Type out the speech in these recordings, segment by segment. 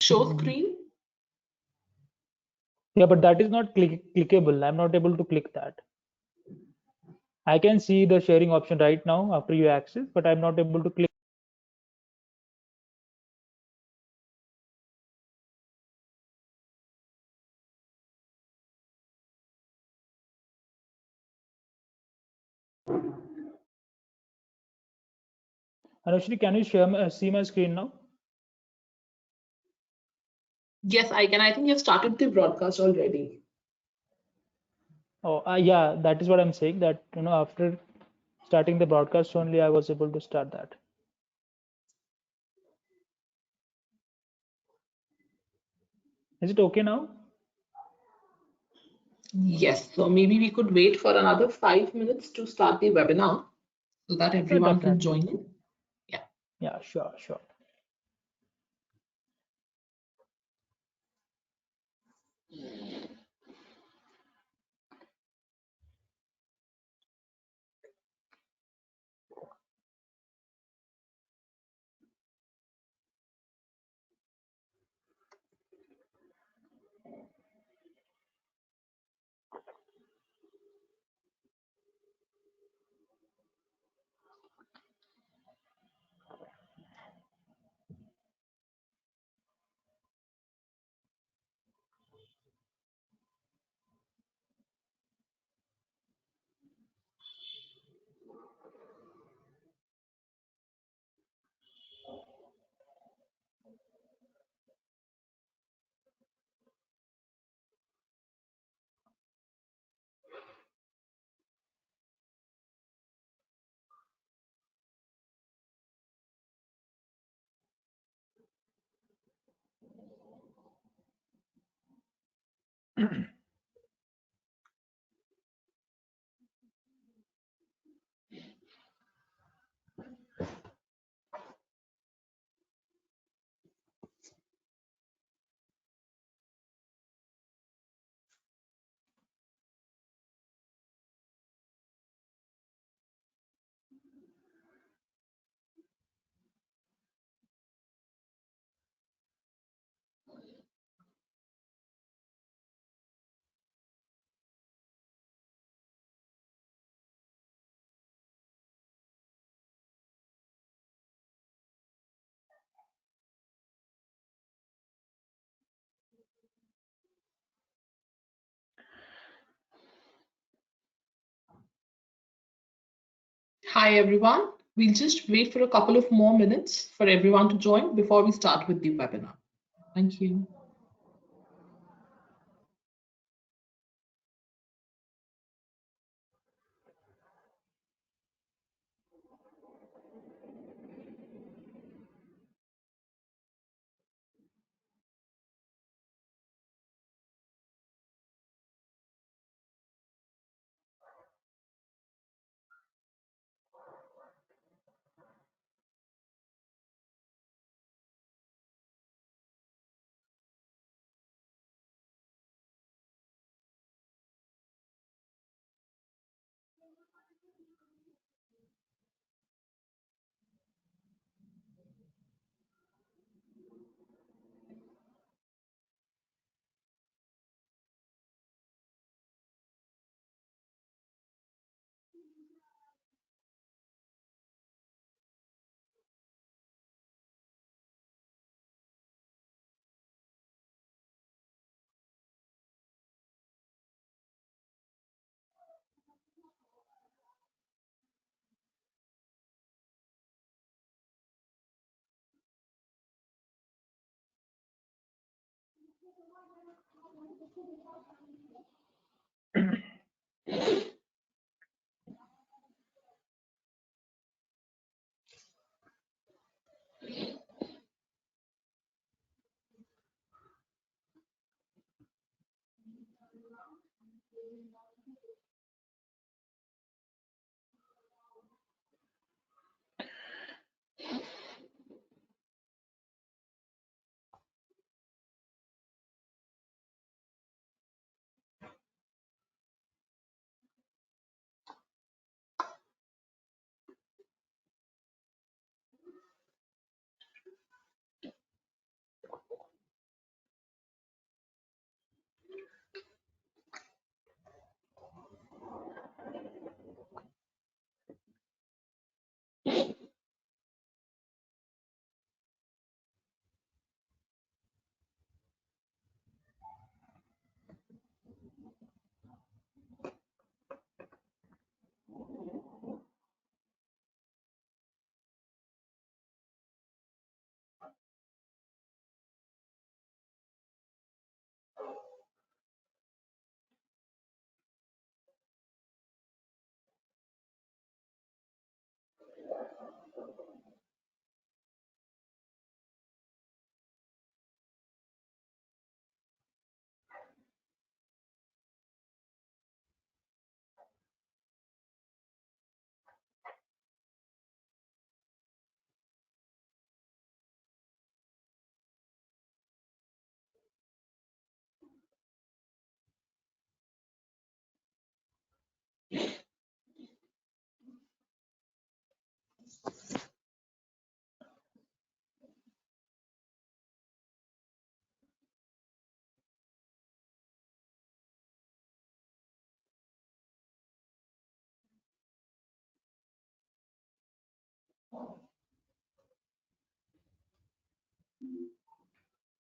Show screen? Yeah, but that is not clickable. I'm not able to click that. I can see the sharing option right now after you access, but I'm not able to click. Anushri, can you see my screen now? Yes, I can. I think you've started the broadcast already. Oh, yeah, that is what I'm saying. That after starting the broadcast only, I was able to start that. Is it okay now? Yes, so maybe we could wait for another 5 minutes to start the webinar so that Yeah, everyone can definitely. join in. Yeah. Yeah, sure, sure. Hi, everyone. We'll just wait for a couple of more minutes for everyone to join before we start with the webinar. Thank you.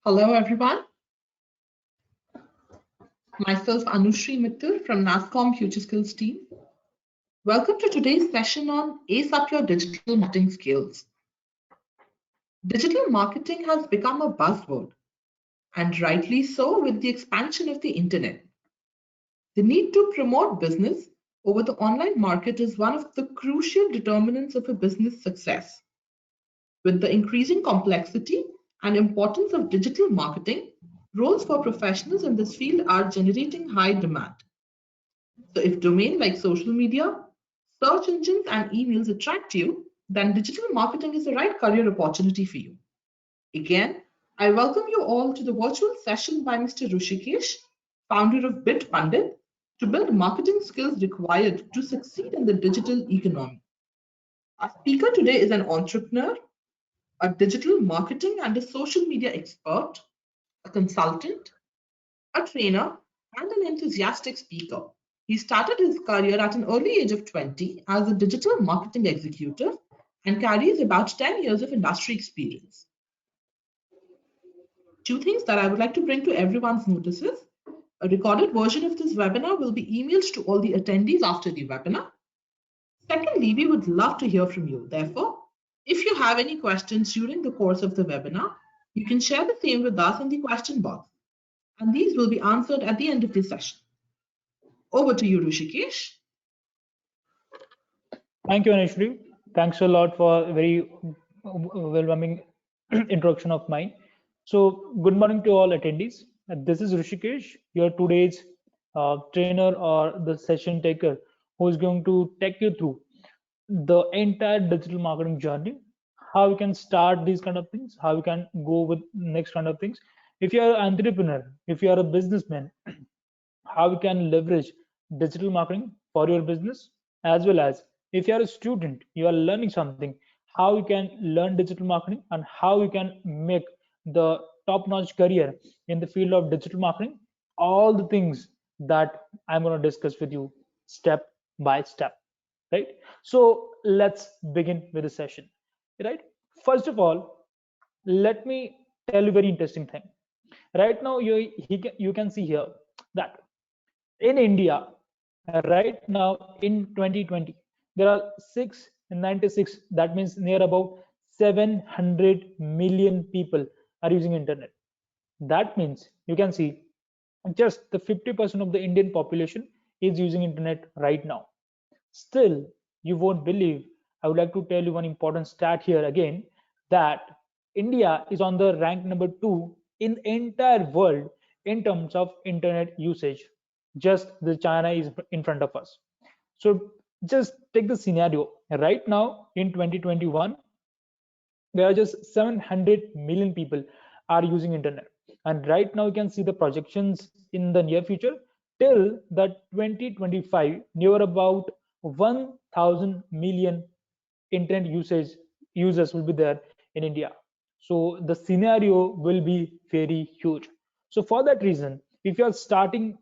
Hello, everyone. Myself, Anushri Mittal from NASCOM Future Skills team. Welcome to today's session on Ace Up Your Digital Marketing Skills. Digital marketing has become a buzzword, and rightly so with the expansion of the internet. The need to promote business over the online market is one of the crucial determinants of a business success. With the increasing complexity and importance of digital marketing, roles for professionals in this field are generating high demand. So if domain like social media, search engines, and emails attract you, then digital marketing is the right career opportunity for you. Again, I welcome you all to the virtual session by Mr. Rushikesh, founder of BitPundit, to build marketing skills required to succeed in the digital economy. Our speaker today is an entrepreneur, a digital marketing and a social media expert, a consultant, a trainer, and an enthusiastic speaker. He started his career at an early age of 20 as a digital marketing executive and carries about 10 years of industry experience. Two things that I would like to bring to everyone's notices. A recorded version of this webinar will be emailed to all the attendees after the webinar. Secondly, we would love to hear from you. Therefore, if you have any questions during the course of the webinar, you can share the same with us in the question box, and these will be answered at the end of the session. Over to you, Rushikesh. Thank you, Anushri. Thanks a lot for a very welcoming introduction of mine. So, good morning to all attendees. This is Rishikesh, your today's trainer or the session taker, who is going to take you through the entire digital marketing journey, how you can start these kind of things, how you can go with next kind of things. If you are an entrepreneur, if you are a businessman, how you can leverage digital marketing for your business, as well as if you are a student, you are learning something, how you can learn digital marketing and how you can make the top notch career in the field of digital marketing. All the things that I'm going to discuss with you step by step, right? So let's begin with the session, right? First of all, let me tell you a very interesting thing. Right now, you can see here that in India, right now in 2020, there are 696. That means near about 700 million people are using internet. That means you can see just the 50% of the Indian population is using internet right now. Still, you won't believe. I would like to tell you one important stat here again, that India is on the rank number 2 in the entire world in terms of internet usage. Just the China is in front of us. So just take the scenario. Right now in 2021, there are just 700 million people are using internet, and right now you can see the projections in the near future till the 2025, near about 1000 million internet users will be there in India. So the scenario will be very huge. So for that reason, if you are starting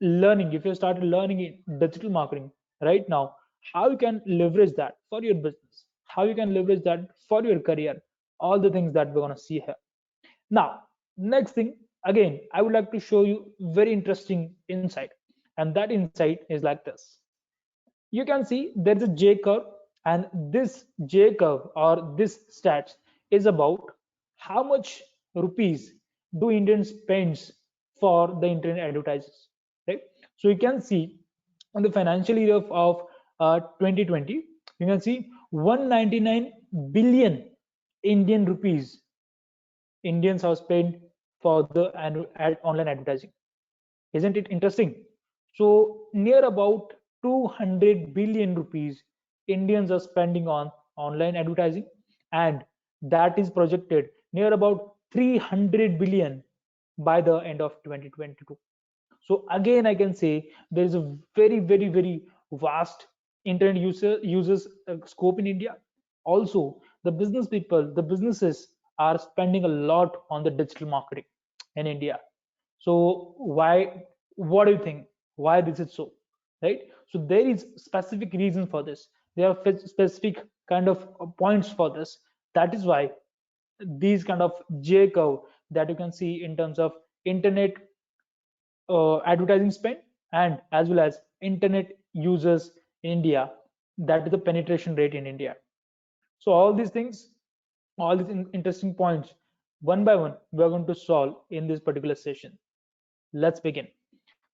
learning, if you started learning in digital marketing right now, how you can leverage that for your business, how you can leverage that for your career, all the things that we're going to see here. Now, next thing, again, I would like to show you very interesting insight, and that insight is like this. You can see there's a J curve, and this J curve or this stats is about how much rupees do Indians spends for the internet advertisers, right? So you can see on the financial year of 2020, you can see 199 billion Indian rupees Indians have spent for the online advertising. Isn't it interesting? So near about 200 billion rupees Indians are spending on online advertising, and that is projected near about 300 billion by the end of 2022. So again, I can say there is a very vast internet users scope in India. Also, the business people, the businesses are spending a lot on the digital marketing in India. So why? What do you think? Why this is so? Right? So there is specific reason for this. There are specific kind of points for this. That is why these kind of J curve that you can see in terms of internet advertising spend and as well as internet users in India, that is the penetration rate in India. So all these things, all these interesting points, one by one, we are going to solve in this particular session. Let's begin.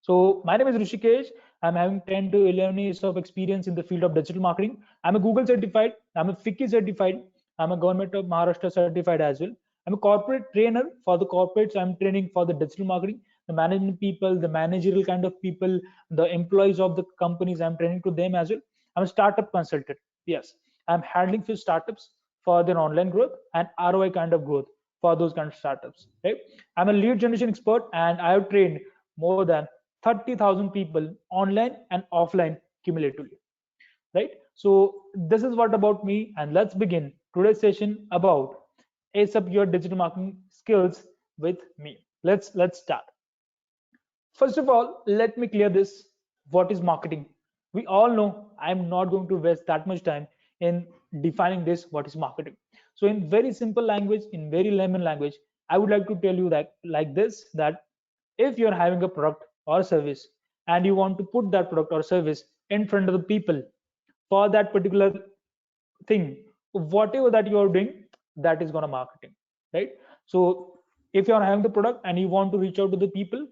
So my name is Rishikesh. I'm having 10 to 11 years of experience in the field of digital marketing. I'm a Google certified, I'm a FICCI certified, I'm a Government of Maharashtra certified as well. I'm a corporate trainer for the corporates. I'm training for the digital marketing, the management people, the managerial kind of people, the employees of the companies. I'm training to them as well. I'm a startup consultant. Yes, I'm handling few startups for their online growth and ROI kind of growth for those kind of startups. Right? I'm a lead generation expert and I have trained more than 30,000 people online and offline cumulatively. Right? So this is what about me, and let's begin today's session about ace up your digital marketing skills with me. Let's start. First of all, let me clear this. What is marketing? We all know I'm not going to waste that much time in defining this. What is marketing? So, in very simple language, in very layman language, I would like to tell you that like this: that if you're having a product or service and you want to put that product or service in front of the people for that particular thing, whatever that you are doing, that is gonna marketing, right? So if you are having the product and you want to reach out to the people,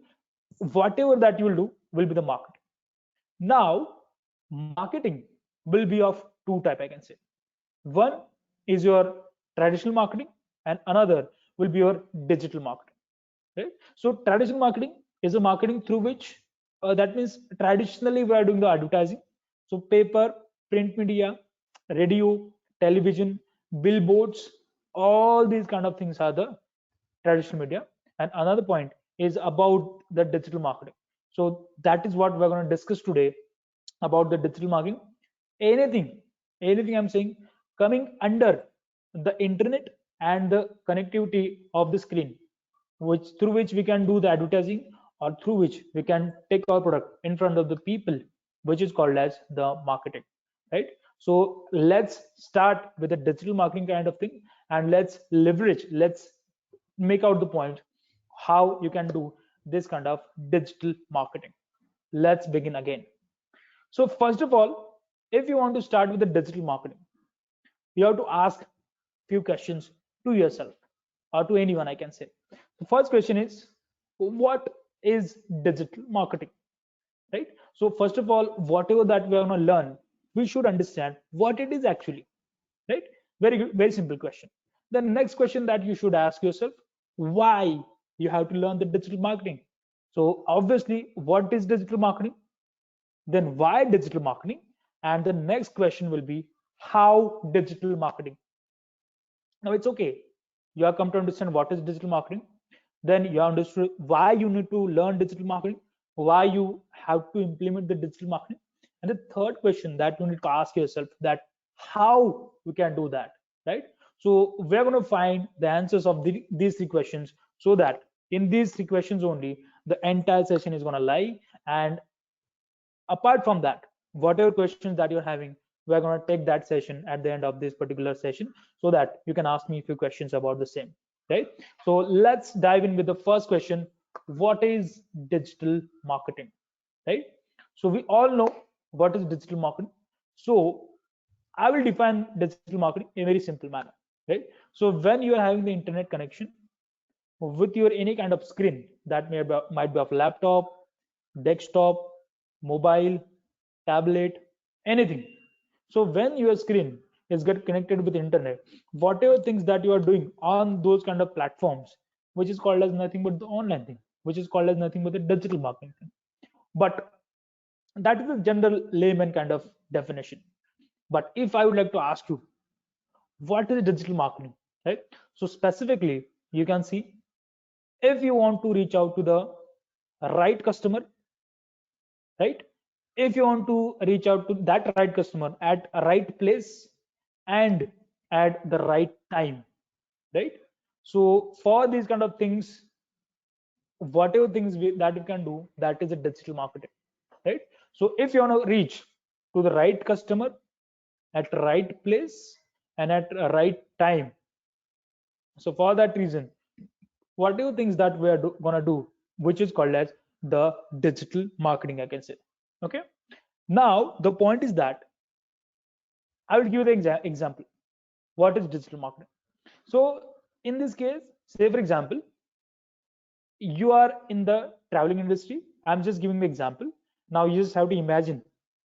whatever that you will do will be the marketing. Now marketing will be of two type, I can say. One is your traditional marketing and another will be your digital marketing, right? So traditional marketing is a marketing through which that means traditionally we are doing the advertising. So paper, print media, radio, television, billboards, all these kind of things are the traditional media. And another point is about the digital marketing. So that is what we're going to discuss today about the digital marketing. Anything, anything I'm saying coming under the internet and the connectivity of the screen, which through which we can do the advertising or through which we can take our product in front of the people, which is called as the marketing, right? So let's start with the digital marketing kind of thing, and let's make out the point how you can do this kind of digital marketing. Let's begin again. So first of all, if you want to start with the digital marketing, you have to ask few questions to yourself or to anyone, I can say. The first question is, what is digital marketing, right? So first of all, whatever that we are going to learn, we should understand what it is actually, right? Very good, very simple question. The next question that you should ask yourself, why you have to learn the digital marketing. So obviously, what is digital marketing? Then why digital marketing? And the next question will be, how digital marketing. Now it's okay, you have come to understand what is digital marketing, then you have understood why you need to learn digital marketing, why you have to implement the digital marketing. And the third question that you need to ask yourself, that how we can do that, right? So we're going to find the answers of these three questions, so that in these three questions only the entire session is going to lie. And apart from that, whatever questions that you're having, we're going to take that session at the end of this particular session, so that you can ask me a few questions about the same, right? So let's dive in with the first question. What is digital marketing, right? So we all know what is digital marketing. So I will define digital marketing in a very simple manner, right? So when you are having the internet connection with your any kind of screen, that might be of laptop, desktop, mobile, tablet, anything. So when your screen is get connected with the internet, whatever things that you are doing on those kind of platforms, which is called as nothing but the online thing, which is called as nothing but the digital marketing thing. But that is the general layman kind of definition. But if I would like to ask you, what is digital marketing, right? So specifically, you can see, if you want to reach out to the right customer, right? If you want to reach out to that right customer at a right place and at the right time, right? So for these kind of things, whatever things that you can do, that is a digital marketing, right? So if you want to reach to the right customer at the right place and at the right time, So for that reason, what do you think that we are gonna do, which is called as the digital marketing, I can say. Okay. Now the point is that I will give you the example. What is digital marketing? So in this case, say for example, you are in the traveling industry. I'm just giving the example. Now you just have to imagine,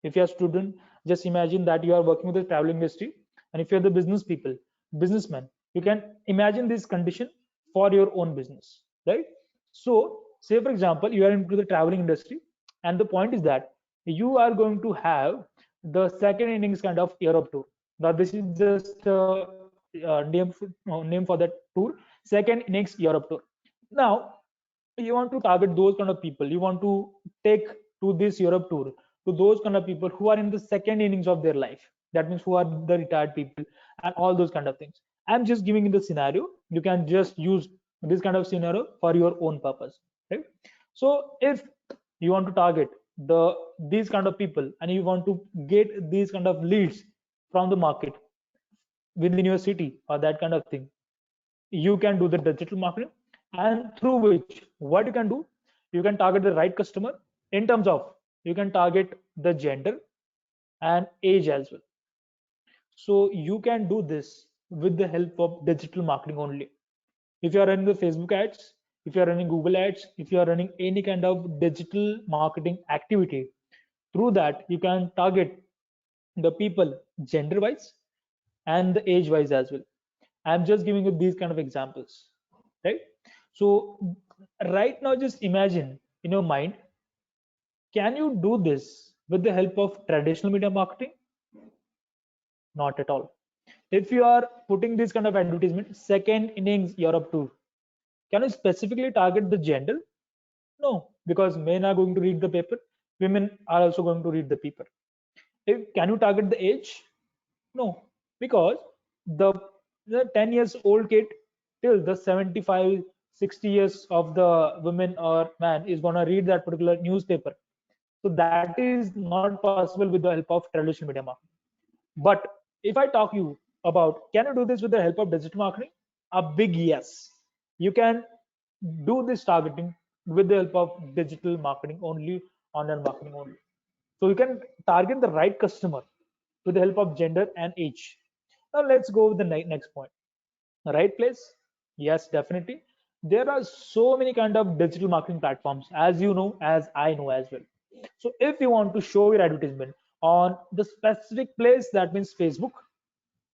if you're a student, just imagine that you are working with the travel industry, and if you're the business people, businessman, you can imagine this condition for your own business, right? So say for example, you are into the traveling industry, and the point is that you are going to have the second innings kind of Europe tour. Now this is just a name for that tour, second innings Europe tour. Now you want to target those kind of people, you want to take to this Europe tour to those kind of people who are in the second innings of their life, that means who are the retired people and all those kind of things. I'm just giving you the scenario, you can just use this kind of scenario for your own purpose, right? So if you want to target these kind of people and you want to get these kind of leads from the market within your city or that kind of thing, you can do the digital marketing, and through which what you can do, you can target the right customer in terms of, you can target the gender and age as well. So you can do this with the help of digital marketing only. If you are running the Facebook ads, if you are running Google ads, if you are running any kind of digital marketing activity, through that you can target the people gender wise and the age wise as well. I'm just giving you these kind of examples, right? So right now, just imagine in your mind, can you do this with the help of traditional media marketing? Not at all. If you are putting this kind of advertisement, second innings Europe tour, can you specifically target the gender? No, because men are going to read the paper, women are also going to read the paper. Can you target the age? No, because the, the 10 years old kid till the 75, 60 years of the woman or man is going to read that particular newspaper. So that is not possible with the help of traditional media marketing. But if I talk you about, can you do this with the help of digital marketing? A big yes. You can do this targeting with the help of digital marketing only, online marketing only. So you can target the right customer with the help of gender and age. Now let's go with the next point. Right place? Yes, definitely. There are so many kind of digital marketing platforms, as you know, as I know as well. So if you want to show your advertisement on the specific place, that means Facebook,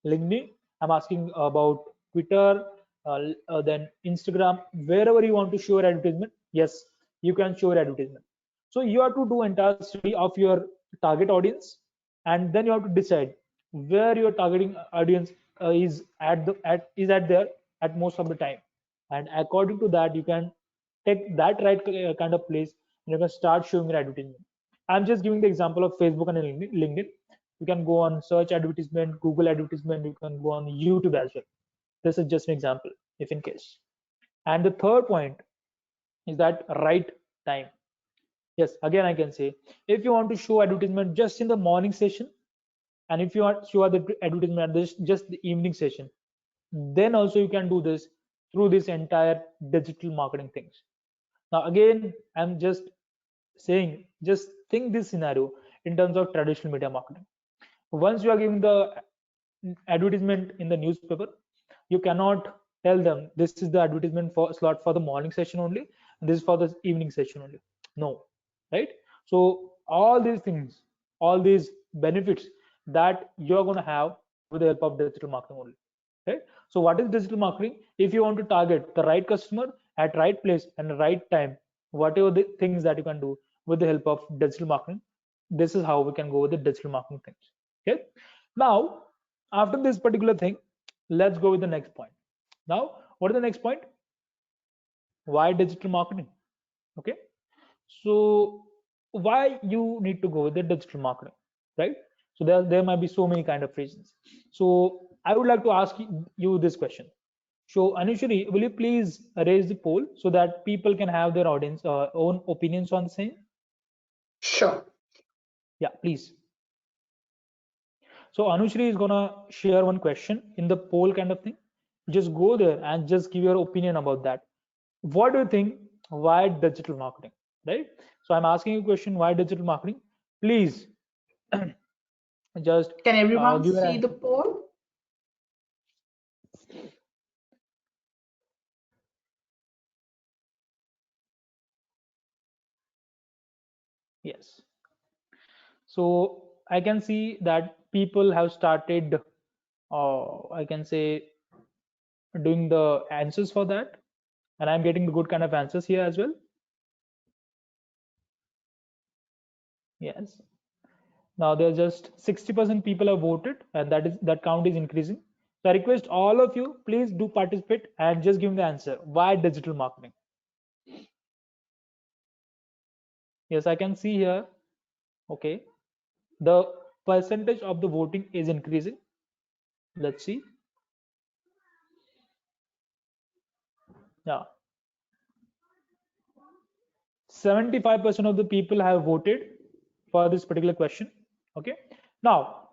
LinkedIn, I'm asking about Twitter, then Instagram, wherever you want to show your advertisement, yes, you can show your advertisement. So you have to do entire study of your target audience, and then you have to decide where your targeting audience is at there at most of the time, and according to that, you can take that right kind of place and you can start showing your advertisement. I'm just giving the example of Facebook and LinkedIn. You can go on search advertisement, Google advertisement, you can go on YouTube as well. This is just an example, if in case. And the third point is that right time. Yes, again I can say, if you want to show advertisement just in the morning session, and if you want to show the advertisement at this just the evening session, then also you can do this through this entire digital marketing things. Now again, I'm just saying, just think this scenario in terms of traditional media marketing. Once you are giving the advertisement in the newspaper, you cannot tell them this is the advertisement for slot for the morning session only, and this is for the evening session only. No, right? So all these things, all these benefits that you're going to have with the help of digital marketing only, right? So what is digital marketing? If you want to target the right customer at right place and the right time, whatever the things that you can do with the help of digital marketing, this is how we can go with the digital marketing things. Okay. Now after this particular thing, let's go with the next point. Now what is the next point? Why digital marketing? Okay. So why you need to go with the digital marketing, right? So there might be so many kind of reasons. So I would like to ask you this question. So Anushri, will you please raise the poll so that people can have their audience own opinions on the same? Sure. Yeah, please. So Anushri is gonna share one question in the poll kind of thing, just go there and just give your opinion about that. What do you think? Why digital marketing, right? So I'm asking you a question, why digital marketing? Please just Can everyone give your see the answer. poll? Yes. So I can see that people have started, I can say, doing the answers for that, and I'm getting the good kind of answers here as well. Yes. Now there's just 60% people have voted, and that count is increasing. So I request all of you, please do participate and just give me the answer. Why digital marketing? Yes, I can see here. Okay, the percentage of the voting is increasing. Let's see. Yeah, 75% of the people have voted for this particular question. Okay, now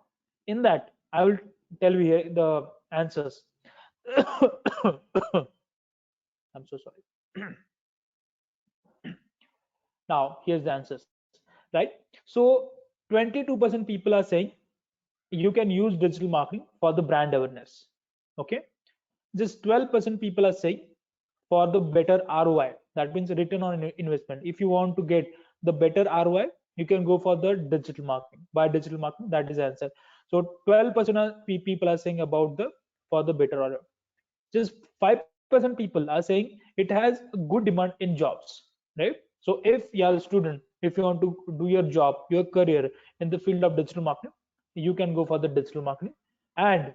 in that I will tell you here the answers. I'm so sorry. Now here's the answers, right? So 22% people are saying you can use digital marketing for the brand awareness. Okay, just 12% people are saying for the better ROI. That means return on investment. If you want to get the better ROI, you can go for the digital marketing. By digital marketing, that is the answer. So 12% of people are saying about the for the better ROI. Just 5% people are saying it has good demand in jobs, right? So if you are a student, if you want to do your job, your career in the field of digital marketing, you can go for the digital marketing. And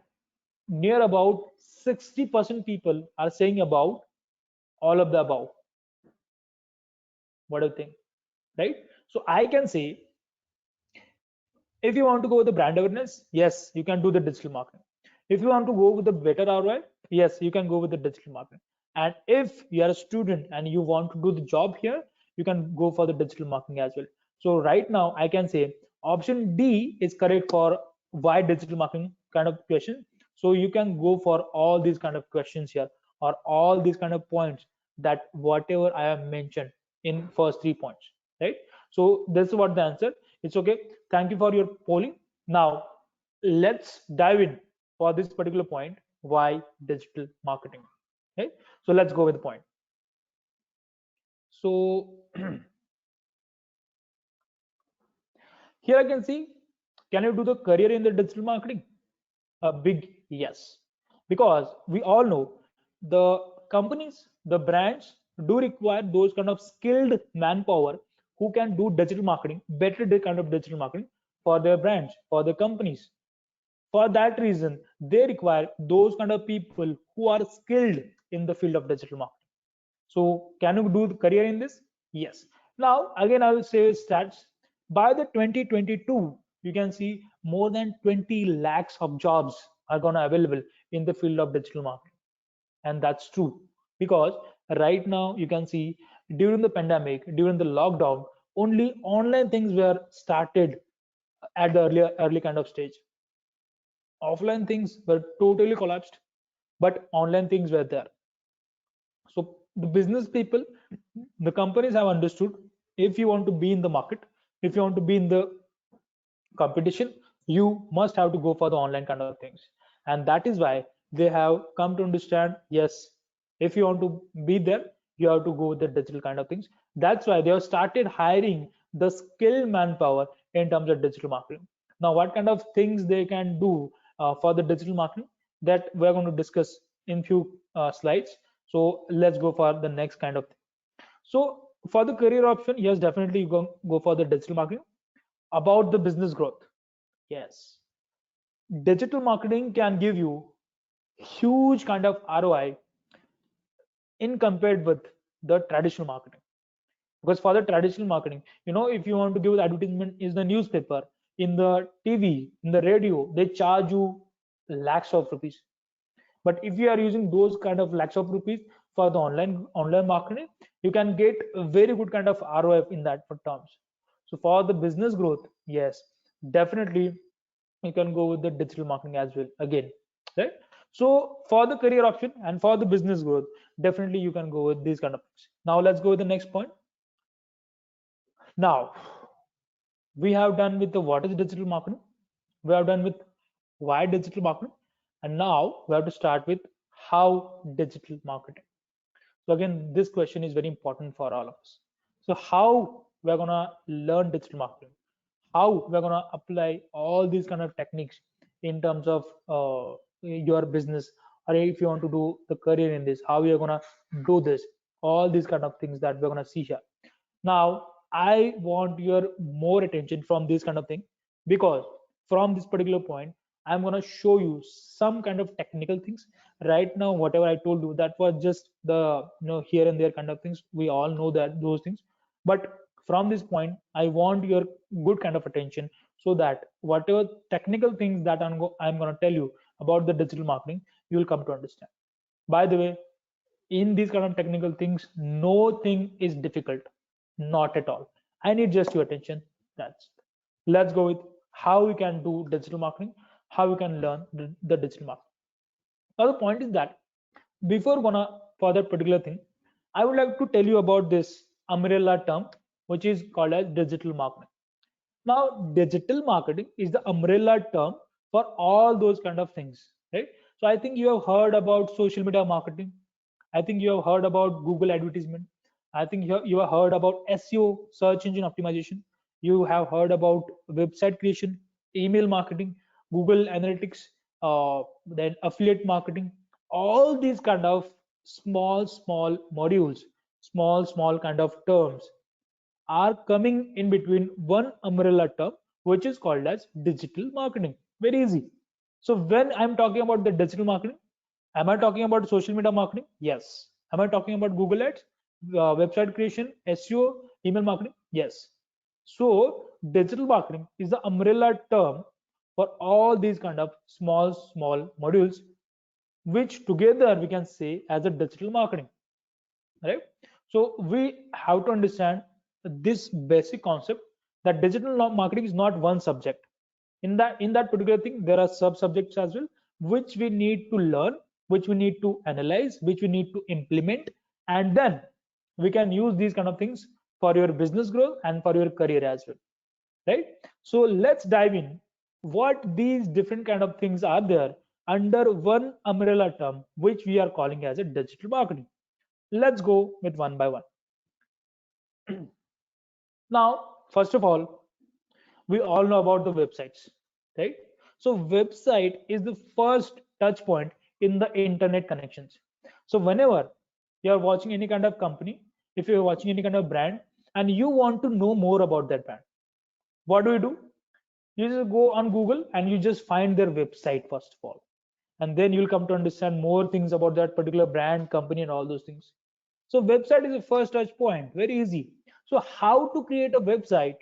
near about 60% people are saying about all of the above. What do you think? Right? So I can say, if you want to go with the brand awareness, yes, you can do the digital marketing. If you want to go with the better ROI, yes, you can go with the digital marketing. And if you are a student and you want to do the job here, you can go for the digital marketing as well. So right now, I can say option D is correct for why digital marketing kind of question. So you can go for all these kind of questions here, or all these kind of points, that whatever I have mentioned in first 3 points, right? So this is what the answer. It's okay. Thank you for your polling. Now let's dive in for this particular point. Why digital marketing? Okay. So let's go with the point. So here I can see, can you do the career in the digital marketing? A big yes. Because we all know the companies, the brands do require those kind of skilled manpower who can do digital marketing, better kind of digital marketing for their brands, for their companies. For that reason, they require those kind of people who are skilled in the field of digital marketing. So can you do the career in this? Yes. Now again, I will say stats. By the 2022, you can see more than 20 lakhs of jobs are gonna available in the field of digital marketing. And that's true, because right now you can see during the pandemic, during the lockdown, only online things were started at the early kind of stage. Offline things were totally collapsed, but online things were there. So the business people, the companies have understood, if you want to be in the market, if you want to be in the competition, you must have to go for the online kind of things. And that is why they have come to understand, yes, if you want to be there, you have to go with the digital kind of things. That's why they have started hiring the skilled manpower in terms of digital marketing. Now what kind of things they can do for the digital marketing, that we're going to discuss in few slides. So let's go for the next kind of thing. So for the career option, yes, definitely you go for the digital marketing. About the business growth, yes, digital marketing can give you huge kind of ROI in compared with the traditional marketing. Because for the traditional marketing, if you want to give advertisement in the newspaper, in the TV, in the radio, they charge you lakhs of rupees. But if you are using those kind of lakhs of rupees for the online marketing, you can get a very good kind of ROI in that for terms. So for the business growth, yes, definitely you can go with the digital marketing as well again, right? So for the career option and for the business growth, definitely you can go with these kind of things. Now let's go with the next point. Now we have done with the what is digital marketing, we have done with why digital marketing, and now we have to start with how digital marketing. So again, this question is very important for all of us. So how we're gonna learn digital marketing, how we're gonna apply all these kind of techniques in terms of your business, or if you want to do the career in this, how you're gonna do this, all these kind of things that we're gonna see here. Now I want your more attention from this kind of thing, because from this particular point I'm going to show you some kind of technical things. Right now whatever I told you, that was just the here and there kind of things, we all know that those things. But from this point I want your good kind of attention, so that whatever technical things that I'm going to tell you about the digital marketing, you will come to understand. By the way, in these kind of technical things, no thing is difficult, not at all. I need just your attention. That's it. Let's go with how we can do digital marketing, how we can learn the digital marketing. Now the point is that before gonna for that particular thing, I would like to tell you about this umbrella term, which is called as digital marketing. Now digital marketing is the umbrella term for all those kind of things, right? So I think you have heard about social media marketing, I think you have heard about Google advertisement, I think you have heard about SEO, search engine optimization, you have heard about website creation, email marketing, Google analytics, then affiliate marketing. All these kind of small modules, small kind of terms are coming in between one umbrella term, which is called as digital marketing. Very easy. So when I'm talking about the digital marketing, am I talking about social media marketing? Yes. Am I talking about Google Ads, website creation, SEO, email marketing? Yes. So digital marketing is the umbrella term for all these kind of small modules, which together we can say as a digital marketing, right? So we have to understand this basic concept, that digital marketing is not one subject. In that particular thing, there are sub subjects as well, which we need to learn, which we need to analyze, which we need to implement, and then we can use these kind of things for your business growth and for your career as well, right? So let's dive in what these different kind of things are there under one umbrella term, which we are calling as a digital marketing. Let's go with one by one. Now, first of all, we all know about the websites, right? So website is the first touch point in the internet connections. So whenever you are watching any kind of company, if you're watching any kind of brand and you want to know more about that brand, what do? You just go on Google and you just find their website first of all, and then you'll come to understand more things about that particular brand, company, and all those things. So website is the first touch point, very easy. So how to create a website,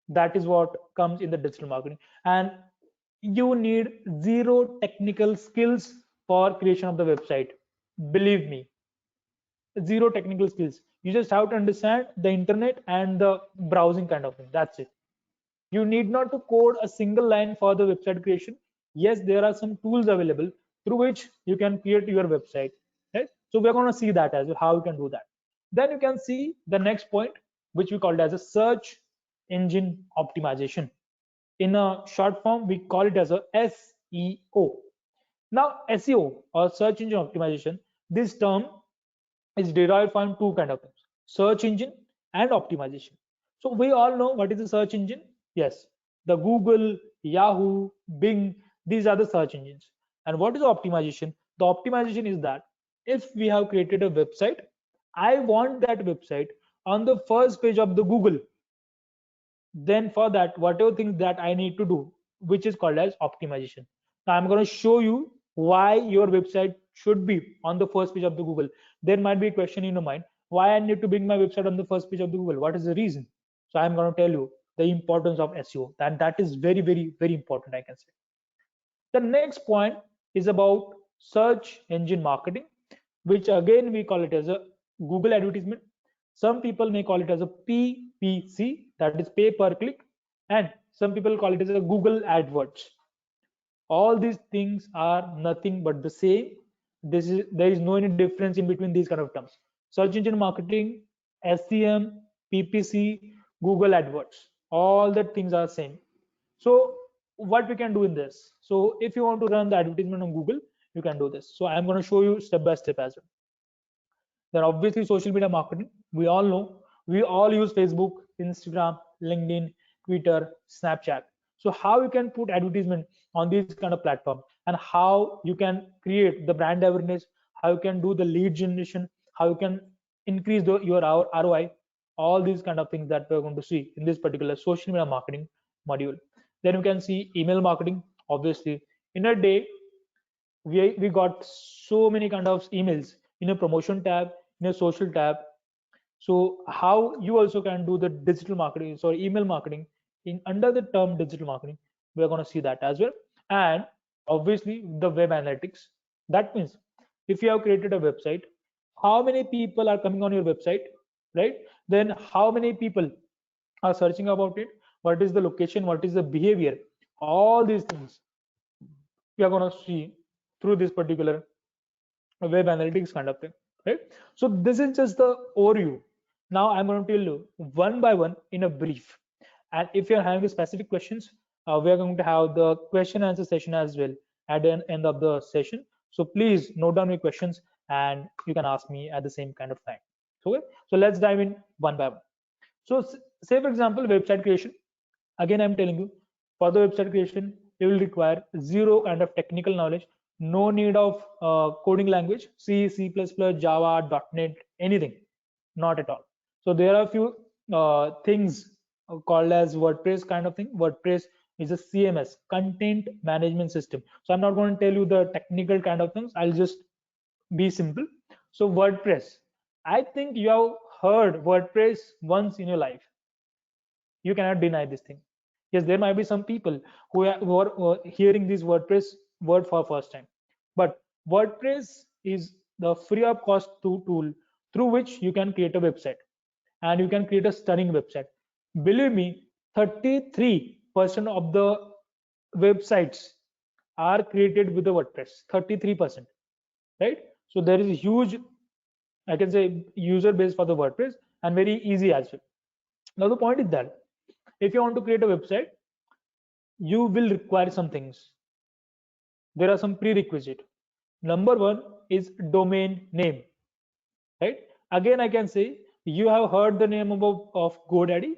that is what comes in the digital marketing. And you need zero technical skills for creation of the website. Believe me, zero technical skills. You just have to understand the internet and the browsing kind of thing. That's it. You need not to code a single line for the website creation. Yes, there are some tools available through which you can create your website, right? So we're going to see that as well, how you can do that. Then you can see the next point, which we called as a search engine optimization. In a short form, we call it as a SEO. Now SEO, or search engine optimization, this term is derived from two kind of things: search engine and optimization. So we all know what is the search engine. Yes, the Google, Yahoo, Bing, these are the search engines. And what is optimization? The optimization is that if we have created a website, I want that website on the first page of the Google. Then for that, whatever things that I need to do, which is called as optimization. Now I'm going to show you why your website should be on the first page of the Google. There might be a question in your mind, why I need to bring my website on the first page of the Google, what is the reason? So I'm going to tell you the importance of SEO, and that is very important, I can say. The next point is about search engine marketing, which again we call it as a Google advertisement. Some people may call it as a PPC, that is pay per click, and some people call it as a Google AdWords. All these things are nothing but the same. There is no any difference in between these kind of terms. Search engine marketing, SEM, PPC, Google AdWords, all the things are same. So what we can do in this? So if you want to run the advertisement on Google, you can do this. So I'm going to show you step by step as well. Then obviously social media marketing. We all know, we all use Facebook, Instagram, LinkedIn, Twitter, Snapchat. So how you can put advertisement on these kind of platform, and how you can create the brand awareness, how you can do the lead generation, how you can increase your ROI, all these kind of things that we're going to see in this particular social media marketing module. Then you can see email marketing. Obviously, in a day, we got so many kind of emails in a promotion tab, in a social tab. So how you also can do the digital marketing, sorry, email marketing in under the term digital marketing, we're going to see that as well. And obviously the web analytics. That means if you have created a website, how many people are coming on your website, right? Then how many people are searching about it, what is the location, what is the behavior, all these things we are going to see through this particular web analytics kind of thing, right? So this is just the overview. Now I'm going to tell you one by one in a brief, and if you're having specific questions, we are going to have the question answer session as well at the end of the session. So please note down your questions and you can ask me at the same kind of time. Okay, so let's dive in one by one. So say for example website creation. Again I'm telling you, for the website creation you will require zero kind of technical knowledge, no need of coding language, C++, Java, .NET, anything, not at all. So there are a few things called as WordPress kind of thing. WordPress is a CMS, content management system. So I'm not going to tell you the technical kind of things, I'll just be simple. So WordPress, I think you have heard WordPress once in your life. You cannot deny this thing. Yes, there might be some people who are hearing this WordPress word for first time, but WordPress is the free of cost tool through which you can create a website, and you can create a stunning website. Believe me, 33% of the websites are created with the WordPress. 33%, right? So there is a huge, I can say, user base for the WordPress, and very easy as well. Now the point is that if you want to create a website, you will require some things. There are some prerequisites. Number one is domain name, right? Again, I can say you have heard the name of GoDaddy.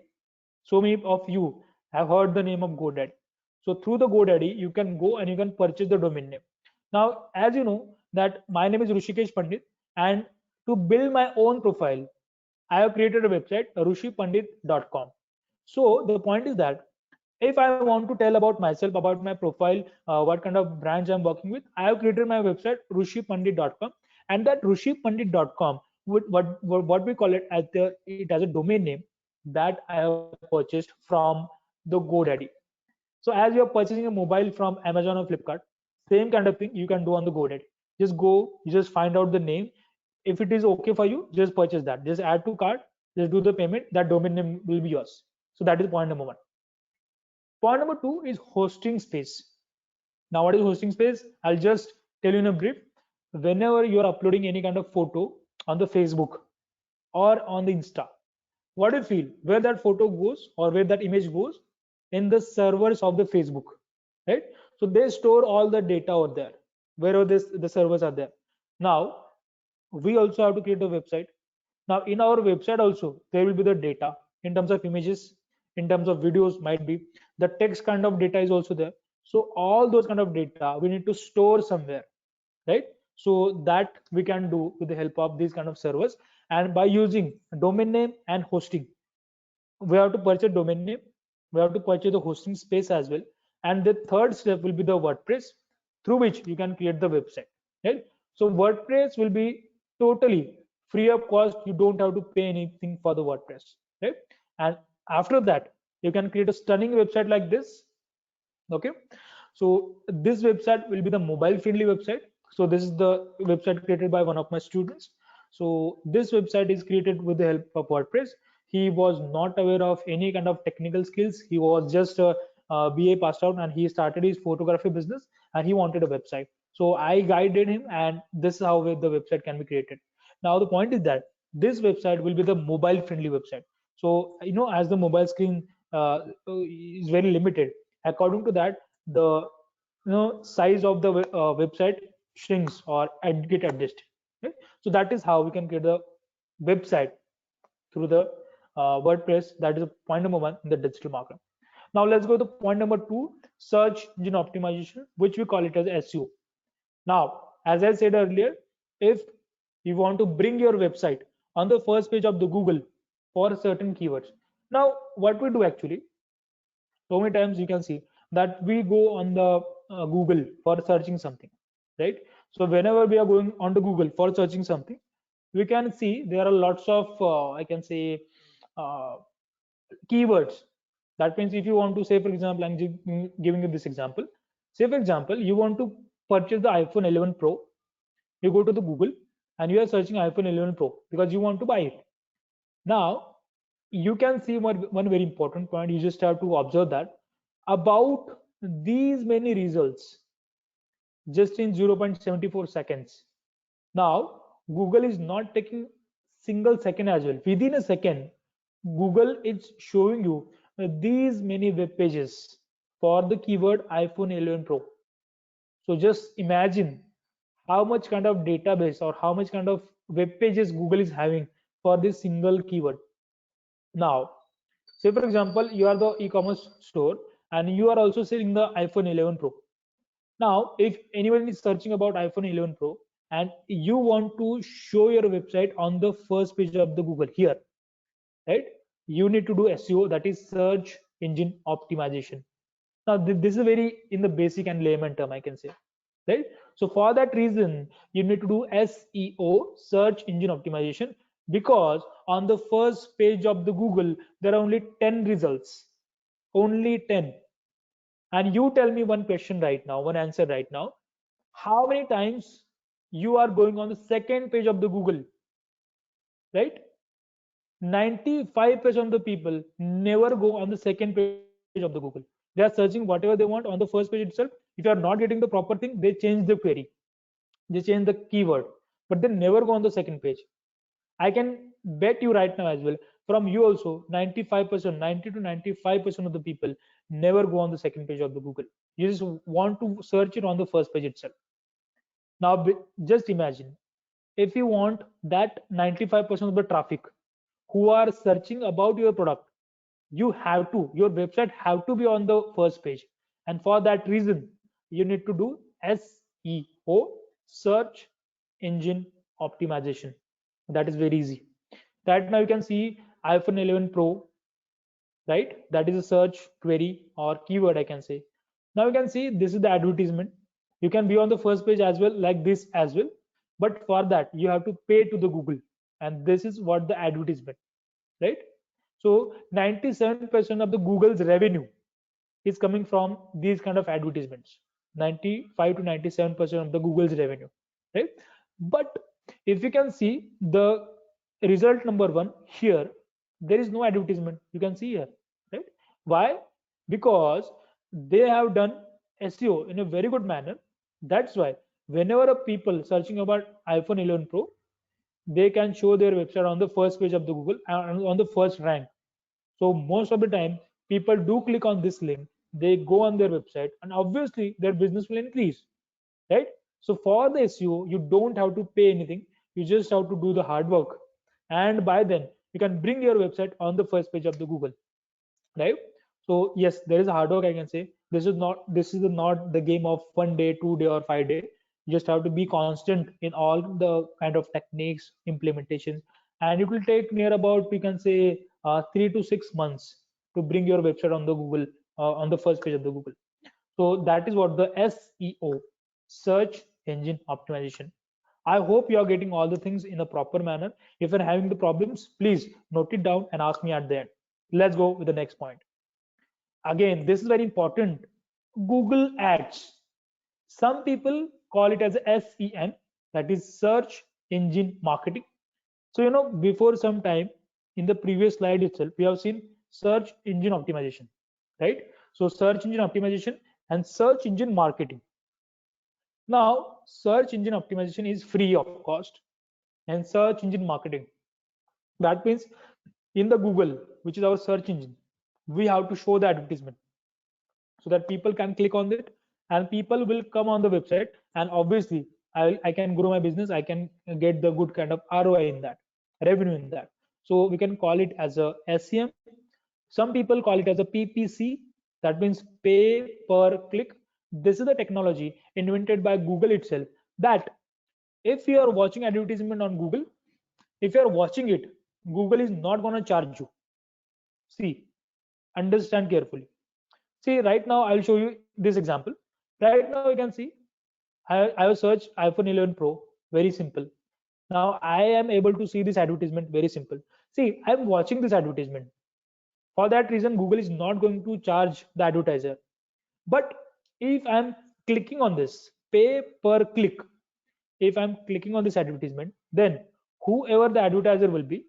So many of you have heard the name of GoDaddy. So through the GoDaddy, you can go and you can purchase the domain name. Now, as you know that my name is Rushikesh Pandit, and to build my own profile, I have created a website, rushipandit.com. So the point is that if I want to tell about myself, about my profile, what kind of brands I'm working with, I have created my website rushipandit.com, and that rushipandit.com, what we call it as a domain name that I have purchased from the GoDaddy. So as you're purchasing a mobile from Amazon or Flipkart, same kind of thing you can do on the GoDaddy. Just go, you just find out the name. If it is okay for you, just purchase that. Just add to cart, just do the payment. That domain name will be yours. So that is point number one. Point number two is hosting space. Now, what is hosting space? I'll just tell you in a brief. Whenever you're uploading any kind of photo on the Facebook or on the Insta, what do you feel? Where that photo goes or where that image goes? In the servers of the Facebook, right? So they store all the data over there, wherever the servers are there. Now, we also have to create a website. Now, in our website also, there will be the data in terms of images, in terms of videos, might be the text kind of data is also there. So all those kind of data we need to store somewhere, right? So that we can do with the help of these kind of servers, and by using domain name and hosting. We have to purchase domain name, we have to purchase the hosting space as well, and the third step will be the WordPress, through which you can create the website, right? So WordPress will be totally free of cost. You don't have to pay anything for the WordPress, right? And after that, you can create a stunning website like this. Okay, so this website will be the mobile friendly website. So this is the website created by one of my students. So this website is created with the help of WordPress. He was not aware of any kind of technical skills. He was just BA passed out, and he started his photography business, and he wanted a website. So I guided him, and this is how the website can be created. Now the point is that this website will be the mobile friendly website. So as the mobile screen is very limited, according to that, the size of the website shrinks or get adjusted. Right? So that is how we can create the website through the WordPress. That is point number one in the digital marketing. Now let's go to point number two, search engine optimization, which we call it as SEO. Now, as I said earlier, if you want to bring your website on the first page of the Google for certain keywords, now what we do actually, so many times you can see that we go on the Google for searching something, right? So whenever we are going on to Google for searching something, we can see there are lots of I can say uh, keywords. That means if you want to say, for example, I'm giving you this example. Say for example, you want to purchase the iPhone 11 Pro. You go to the Google and you are searching iPhone 11 Pro because you want to buy it. Now you can see one very important point. You just have to observe that about these many results just in 0.74 seconds. Now Google is not taking single second as well. Within a second, Google is showing you these many web pages for the keyword iPhone 11 Pro. So just imagine how much kind of database or how much kind of web pages Google is having for this single keyword. Now, say for example, you are the e-commerce store and you are also selling the iPhone 11 Pro. Now, if anyone is searching about iPhone 11 Pro and you want to show your website on the first page of the Google here, right? You need to do SEO, that is search engine optimization. Now, this is very in the basic and layman term, I can say, right? So for that reason, you need to do SEO, search engine optimization, because on the first page of the Google, there are only 10 results, only 10. And you tell me one question right now, one answer right now. How many times you are going on the second page of the Google, right? 95% of the people never go on the second page of the Google. They are searching whatever they want on the first page itself. If you are not getting the proper thing, they change the query, they change the keyword, but they never go on the second page. I can bet you right now as well, from you also, 95%, 90 to 95% of the people never go on the second page of the Google. You just want to search it on the first page itself. Now, just imagine if you want that 95% of the traffic who are searching about your product, you have to, your website have to be on the first page. And for that reason, you need to do SEO, search engine optimization. That is very easy. Right now you can see iPhone 11 Pro, right? That is a search query or keyword, I can say. Now you can see this is the advertisement. You can be on the first page as well, like this as well. But for that, you have to pay to the Google. And this is what the advertisement, right? So 97% of the Google's revenue is coming from these kind of advertisements. 95 to 97% of the Google's revenue, right? But if you can see the result number one here, there is no advertisement. You can see here, right? Why? Because they have done SEO in a very good manner. That's why whenever a people searching about iPhone 11 Pro, they can show their website on the first page of the Google and on the first rank. So most of the time, people do click on this link, they go on their website, and obviously their business will increase, right? So for the SEO, you don't have to pay anything. You just have to do the hard work, and by then you can bring your website on the first page of the Google, right? So yes, there is hard work, I can say. This is not the game of 1 day, 2 day, or 5 day. You just have to be constant in all the kind of techniques, implementations, and it will take near about, we can say, 3 to 6 months to bring your website on the Google, on the first page of the Google. So that is what the SEO, search engine optimization. I hope you are getting all the things in a proper manner. If you're having the problems, please note it down and ask me at the end. Let's go with the next point. Again, this is very important. Google Ads. Some people call it as SEM, that is search engine marketing. So, before some time in the previous slide itself, we have seen search engine optimization, right? So search engine optimization and search engine marketing. Now, search engine optimization is free of cost, and search engine marketing. That means in the Google, which is our search engine, we have to show the advertisement so that people can click on it and people will come on the website. And obviously, I can grow my business. I can get the good kind of ROI in that, revenue in that. So we can call it as a SEM. Some people call it as a PPC. That means pay per click. This is the technology invented by Google itself, that if you are watching advertisement on Google, if you are watching it, Google is not going to charge you. See, understand carefully. See, right now I'll show you this example. Right now you can see I have searched iPhone 11 Pro, very simple. Now I am able to see this advertisement, very simple. See, I'm watching this advertisement. For that reason, Google is not going to charge the advertiser. But if I'm clicking on this pay per click, if I'm clicking on this advertisement, then whoever the advertiser will be,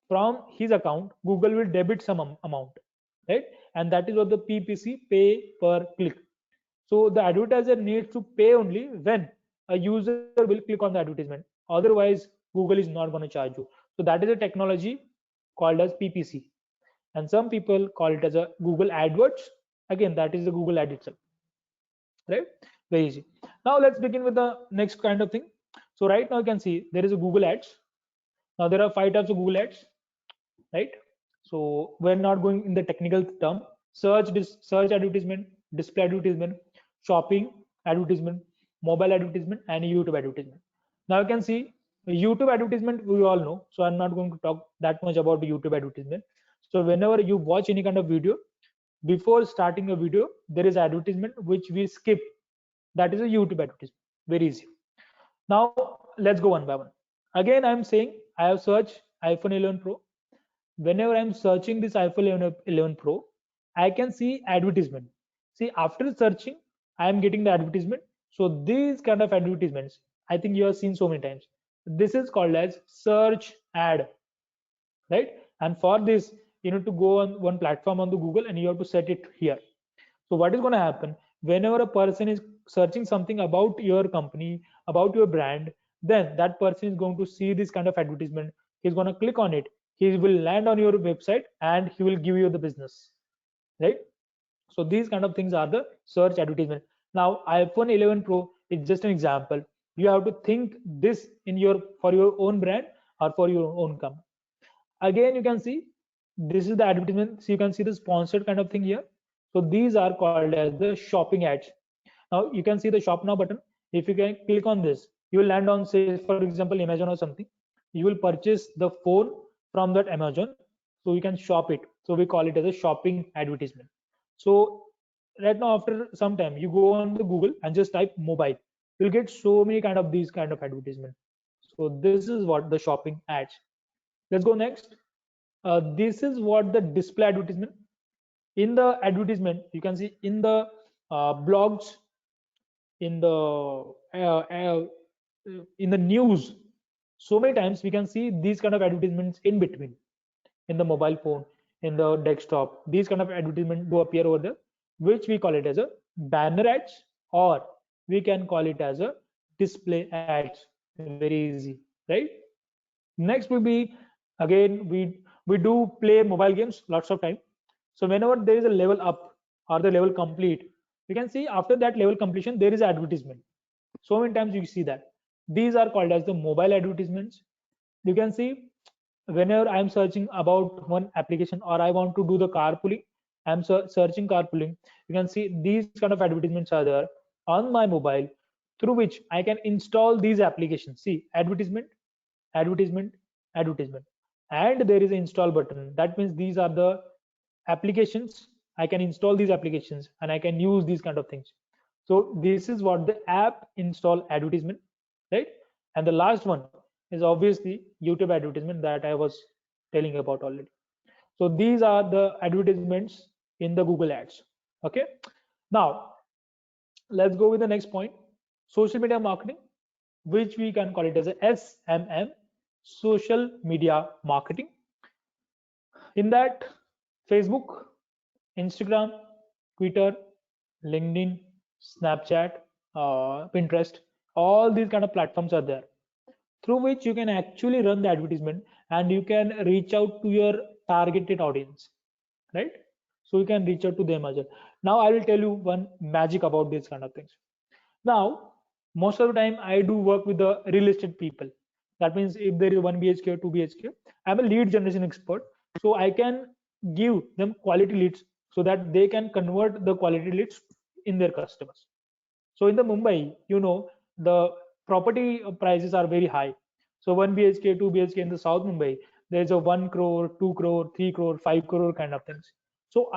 from his account, Google will debit some amount, right? And that is what the PPC, pay per click. So the advertiser needs to pay only when a user will click on the advertisement. Otherwise, Google is not going to charge you. So that is a technology called as PPC. And some people call it as a Google AdWords. Again, that is the Google ad itself, right? Very easy. Now let's begin with the next kind of thing. So right now you can see there is a Google Ads. Now there are 5 types of Google Ads, right? So we're not going in the technical term. Search advertisement, display advertisement, shopping advertisement, mobile advertisement, and YouTube advertisement. Now you can see YouTube advertisement we all know, so I'm not going to talk that much about the YouTube advertisement. So whenever you watch any kind of video, before starting a video, there is advertisement which we skip. That is a YouTube advertisement. Very easy. Now let's go one by one. Again, I'm saying I have searched iPhone 11 Pro. Whenever I'm searching this iPhone 11 Pro, I can see advertisement. See, after searching, I am getting the advertisement. So these kind of advertisements, I think you have seen so many times. This is called as search ad, right? And for this, you need to go on one platform on the Google and you have to set it here. So what is going to happen whenever a person is searching something about your company, about your brand, then that person is going to see this kind of advertisement. He's going to click on it. He will land on your website and he will give you the business, right? So these kind of things are the search advertisement. Now iPhone 11 Pro is just an example. You have to think this in your for your own brand or for your own company. Again, you can see this is the advertisement. So you can see the sponsored kind of thing here. So these are called as the shopping ads. Now you can see the shop now button. If you can click on this, you will land on, say for example, Amazon or something. You will purchase the phone from that Amazon, so you can shop it. So we call it as a shopping advertisement. So right now, after some time, you go on the Google and just type mobile. You'll get so many kind of these kind of advertisement. So this is what the shopping ads. Let's go next. This is what the display advertisement. In the advertisement, you can see in the blogs, in the news, so many times we can see these kind of advertisements in between, in the mobile phone, in the desktop. These kind of advertisements do appear over there, which we call it as a banner ads, or we can call it as a display ads. Very easy, right? Next will be, again, we do play mobile games lots of time. So whenever there is a level up or the level complete, you can see after that level completion there is advertisement. So many times you see that. These are called as the mobile advertisements. You can see whenever I'm searching about one application or I want to do the carpooling, I'm searching carpooling. You can see these kind of advertisements are there on my mobile, through which I can install these applications. See, advertisement, advertisement, advertisement, and there is an install button. That means these are the applications. I can install these applications and I can use these kind of things. So this is what the app install advertisement, right? And the last one is obviously YouTube advertisement that I was telling about already. So these are the advertisements in the Google ads. Okay, now let's go with the next point, social media marketing, which we can call it as a SMM, social media marketing. In that, Facebook, Instagram, Twitter, LinkedIn, Snapchat, Pinterest, all these kind of platforms are there through which you can actually run the advertisement and you can reach out to your targeted audience, right? So you can reach out to them as well. Now I will tell you one magic about these kind of things. Now, most of the time I do work with the real estate people. That means if there is 1 BHK or 2 BHK, I'm a lead generation expert. So I can give them quality leads so that they can convert the quality leads in their customers. So in the Mumbai, the property prices are very high. So 1 BHK, 2 BHK in the South Mumbai, there's a 1 crore, 2 crore, 3 crore, 5 crore kind of things. So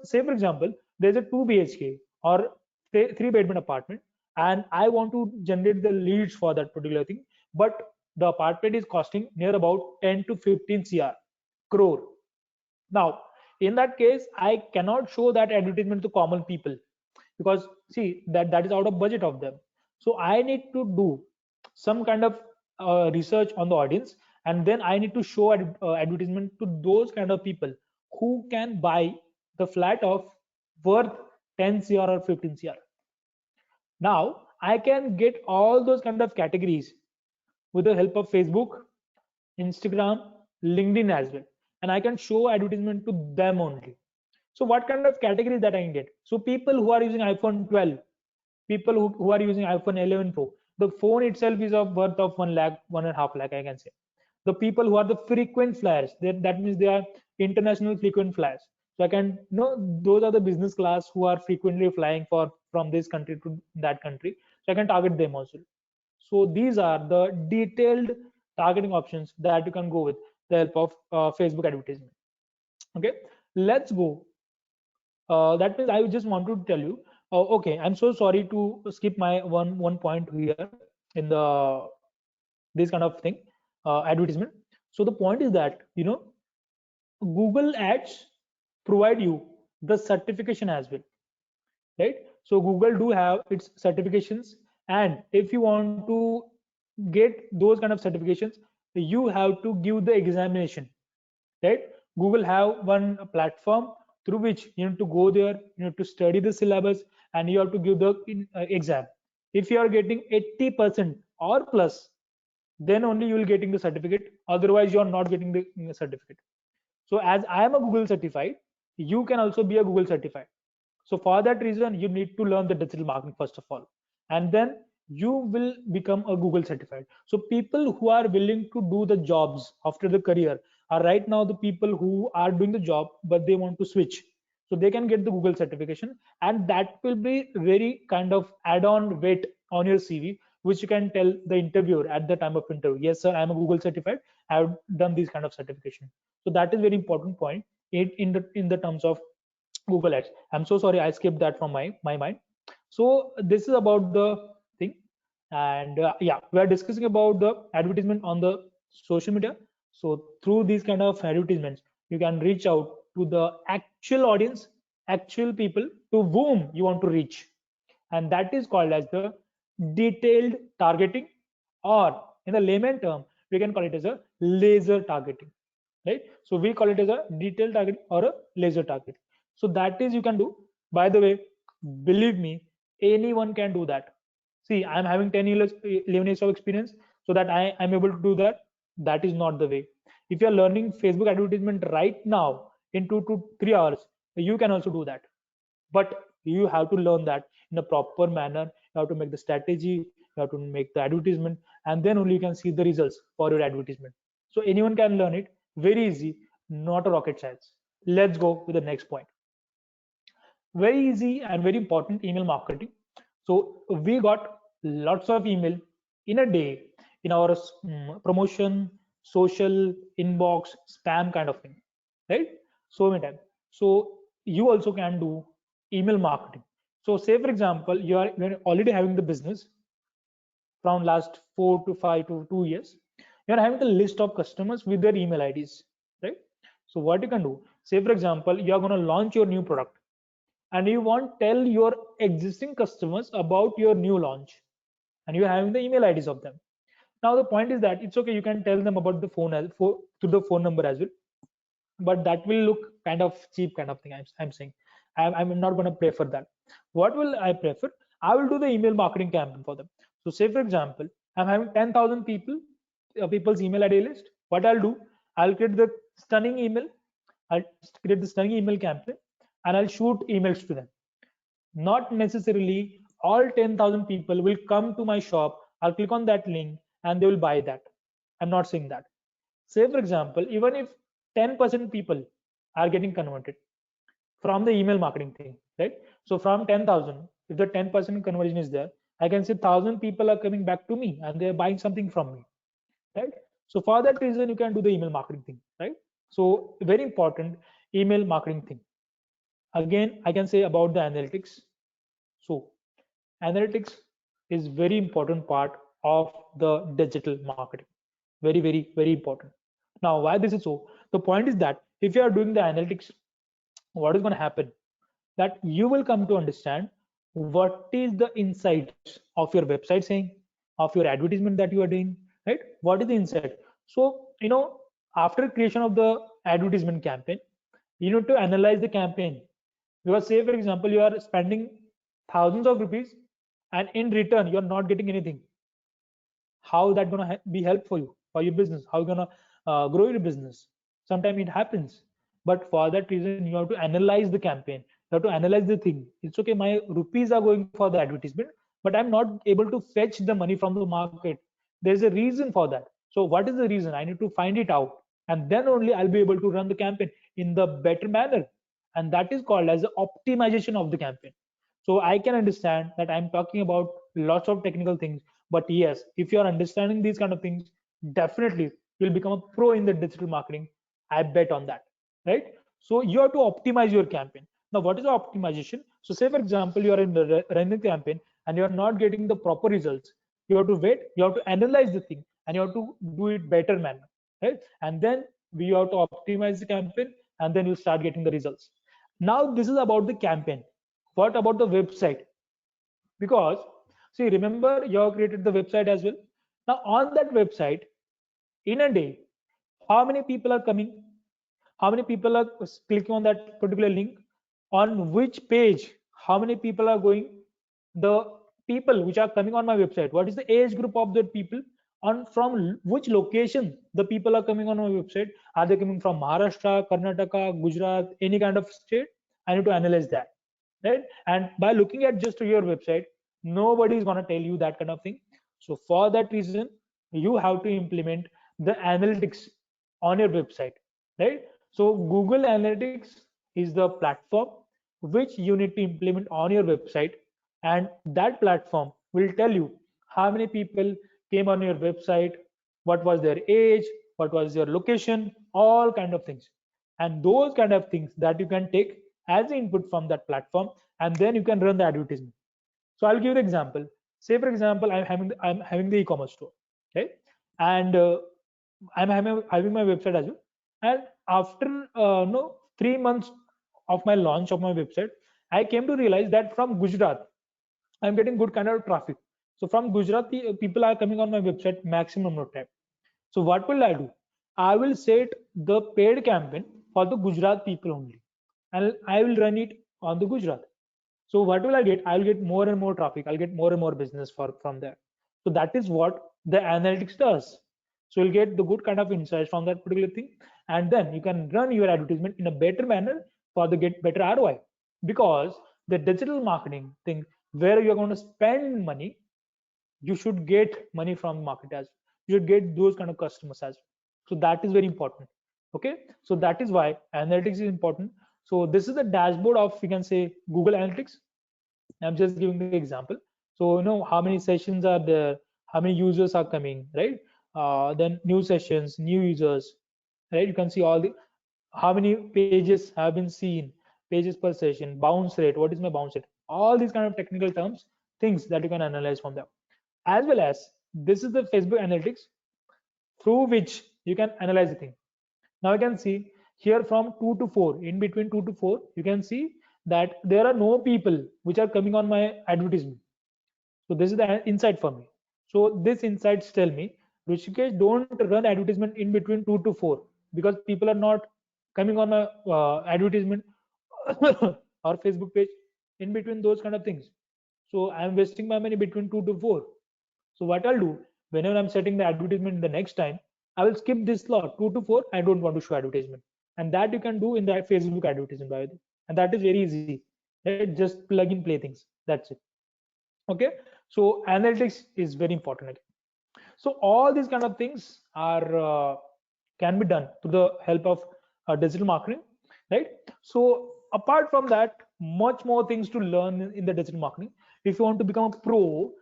say for example, there's a 2 BHK or 3 bedroom apartment, and I want to generate the leads for that particular thing, but the apartment is costing near about 10 to 15 crore. Now, in that case, I cannot show that advertisement to common people because see that is out of budget of them. So I need to do some kind of research on the audience, and then I need to show advertisement to those kind of people who can buy the flat of worth 10 cr or 15 cr. Now I can get all those kind of categories with the help of Facebook, Instagram, LinkedIn as well, and I can show advertisement to them only. So what kind of categories that I can get? So people who are using iPhone 12, people who are using iPhone 11 Pro, the phone itself is of worth of 1 lakh, 1.5 lakh, I can say. The people who are the frequent flyers, that means they are international frequent flyers. So I can those are the business class who are frequently flying from this country to that country. So I can target them also. So these are the detailed targeting options that you can go with the help of Facebook advertisement. Okay, let's go. That means I just want to tell you. Okay, I'm so sorry to skip my one point here in the this kind of thing, advertisement. So the point is that Google Ads provide you the certification as well, right? So Google do have its certifications, and if you want to get those kind of certifications, you have to give the examination, right? Google have one platform through which you need to go there, you need to study the syllabus, and you have to give the exam. If you are getting 80% or plus, then only you will getting the certificate, otherwise you are not getting the certificate. So as I am a Google certified, you can also be a Google certified. So for that reason, you need to learn the digital marketing first of all, and then you will become a Google certified. So people who are willing to do the jobs after the career are right now the people who are doing the job, but they want to switch. So they can get the Google certification, and that will be very kind of add-on weight on your CV, which you can tell the interviewer at the time of interview. Yes, sir, I'm a Google certified. I have done this kind of certification. So that is very important point in the terms of Google Ads. I'm so sorry, I skipped that from my mind. So this is about the thing, and yeah, we are discussing about the advertisement on the social media. So through these kind of advertisements, you can reach out to the actual audience, actual people to whom you want to reach, and that is called as the detailed targeting, or in the layman term, we can call it as a laser targeting, right? So we call it as a detailed targeting or a laser targeting. So that is you can do. By the way, believe me, anyone can do that. See, I'm having 10 years 11 years of experience, so that I'm able to do that. That is not the way. If you're learning Facebook advertisement right now in 2 to 3 hours, you can also do that, but you have to learn that in a proper manner. You have to make the strategy, you have to make the advertisement, and then only you can see the results for your advertisement. So anyone can learn it, very easy, not a rocket science. Let's go with the next point. Very easy and very important, email marketing. So we got lots of email in a day in our promotion, social, inbox, spam kind of thing, right? So many times. So you also can do email marketing. So say for example, you're already having the business from last 4 to 5 to 2 years. You're having a list of customers with their email IDs, right? So what you can do, say for example, you're going to launch your new product, and you want tell your existing customers about your new launch, and you're having the email IDs of them. Now the point is that it's okay, you can tell them about the to the phone number as well, but that will look kind of cheap kind of thing, I'm saying. I'm not going to prefer that. What will I prefer? I will do the email marketing campaign for them. So say for example, I'm having 10,000 people's email ID list. What I'll do, I'll create the stunning email. I'll create the stunning email campaign and I'll shoot emails to them. Not necessarily all 10,000 people will come to my shop. I'll click on that link and they will buy that. I'm not saying that. Say for example, even if 10% people are getting converted from the email marketing thing, right? So from 10,000, if the 10% conversion is there, I can say 1,000 people are coming back to me and they're buying something from me, right? So for that reason, you can do the email marketing thing, right? So very important email marketing thing. Again, I can say about the analytics. So analytics is very important part of the digital marketing. Very, very, very important. Now, why this is so? The point is that if you are doing the analytics, what is going to happen? That you will come to understand what is the insights of your website saying, of your advertisement that you are doing, right? What is the insight? So, after creation of the advertisement campaign, you need to analyze the campaign. Because say, for example, you are spending thousands of rupees and in return, you're not getting anything. How that going to be help for your business? How you going to grow your business? Sometimes it happens. But for that reason, you have to analyze the campaign. You have to analyze the thing. It's okay, my rupees are going for the advertisement, but I'm not able to fetch the money from the market. There's a reason for that. So what is the reason? I need to find it out. And then only I'll be able to run the campaign in the better manner. And that is called as the optimization of the campaign. So I can understand that I'm talking about lots of technical things, but yes, if you are understanding these kind of things, definitely you'll become a pro in the digital marketing. I bet on that, right? So you have to optimize your campaign. Now, what is the optimization? So say for example, you are in the running campaign and you are not getting the proper results. You have to wait, you have to analyze the thing and you have to do it better manner, right? And then we have to optimize the campaign and then you start getting the results. Now this is about the campaign. What about the website? Because see, remember you have created the website as well. Now on that website, in a day, how many people are coming? How many people are clicking on that particular link? On which page? How many people are going? The people which are coming on my website, what is the age group of the people? On from which location the people are coming on my website? Are they coming from Maharashtra, Karnataka, Gujarat, any kind of state? I need to analyze that, right? And by looking at just your website, nobody is going to tell you that kind of thing. So for that reason, you have to implement the analytics on your website, right? So Google Analytics is the platform which you need to implement on your website, and that platform will tell you how many people came on your website, what was their age, what was your location, all kind of things. And those kind of things that you can take as input from that platform, and then you can run the advertisement. So I'll give you an example. Say for example, I'm having the e-commerce store, okay, and I'm having my website as well. And after no 3 months of my launch of my website, I came to realize that from Gujarat, I'm getting good kind of traffic. So from Gujarat, people are coming on my website maximum of time. So what will I do? I will set the paid campaign for the Gujarat people only, and I will run it on the Gujarat. So what will I get? I'll get more and more traffic. I'll get more and more business from there. So that is what the analytics does. So you'll get the good kind of insights from that particular thing, and then you can run your advertisement in a better manner for the get better ROI. Because the digital marketing thing, where you're going to spend money, you should get money from market as well. You should get those kind of customers as well. So that is very important. Okay, so that is why analytics is important. So this is the dashboard of, you can say, Google Analytics. I'm just giving the example. So how many sessions are there, how many users are coming, right? Then new sessions, new users, right? You can see all the how many pages have been seen, pages per session, bounce rate, what is my bounce rate, all these kind of technical terms, things that you can analyze from them. As well as this is the Facebook Analytics through which you can analyze the thing. Now you can see here from 2 to 4, in between 2 to 4, you can see that there are no people which are coming on my advertisement. So this is the insight for me. So this insights tell me, Rishikesh, don't run advertisement in between 2 to 4, because people are not coming on my advertisement or Facebook page, in between those kind of things. So I'm wasting my money between 2 to 4. So what I'll do, whenever I'm setting the advertisement the next time, I will skip this slot 2 to 4. I don't want to show advertisement, and that you can do in the Facebook advertisement, by the way. And that is very easy, right? Just plug in play things. That's it. Okay. So analytics is very important again. So all these kind of things are can be done to the help of digital marketing, right? So apart from that, much more things to learn in the digital marketing. If you want to become a pro,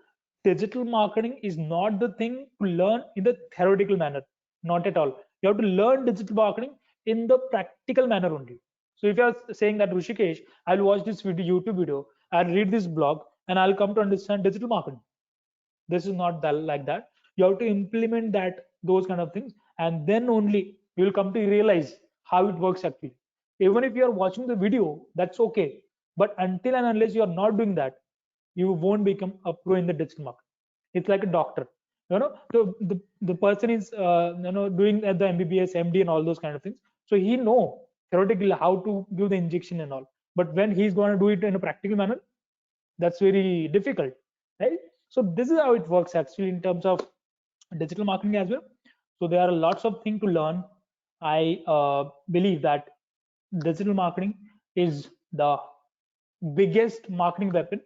digital marketing is not the thing to learn in the theoretical manner, not at all. You have to learn digital marketing in the practical manner only. So if you are saying that, Rishikesh, I'll watch this video, YouTube video, I'll read this blog, and I'll come to understand digital marketing. This is not that, like that. You have to implement that, those kind of things, and then only you will come to realize how it works actually. Even if you are watching the video, that's okay, but until and unless you are not doing that, you won't become a pro in the digital market. It's like a doctor, the person is doing the MBBS, MD, and all those kind of things, so he know theoretically how to give the injection and all, but when he's going to do it in a practical manner, that's very difficult, right? So this is how it works actually in terms of digital marketing as well. So there are lots of things to learn. I believe that digital marketing is the biggest marketing weapon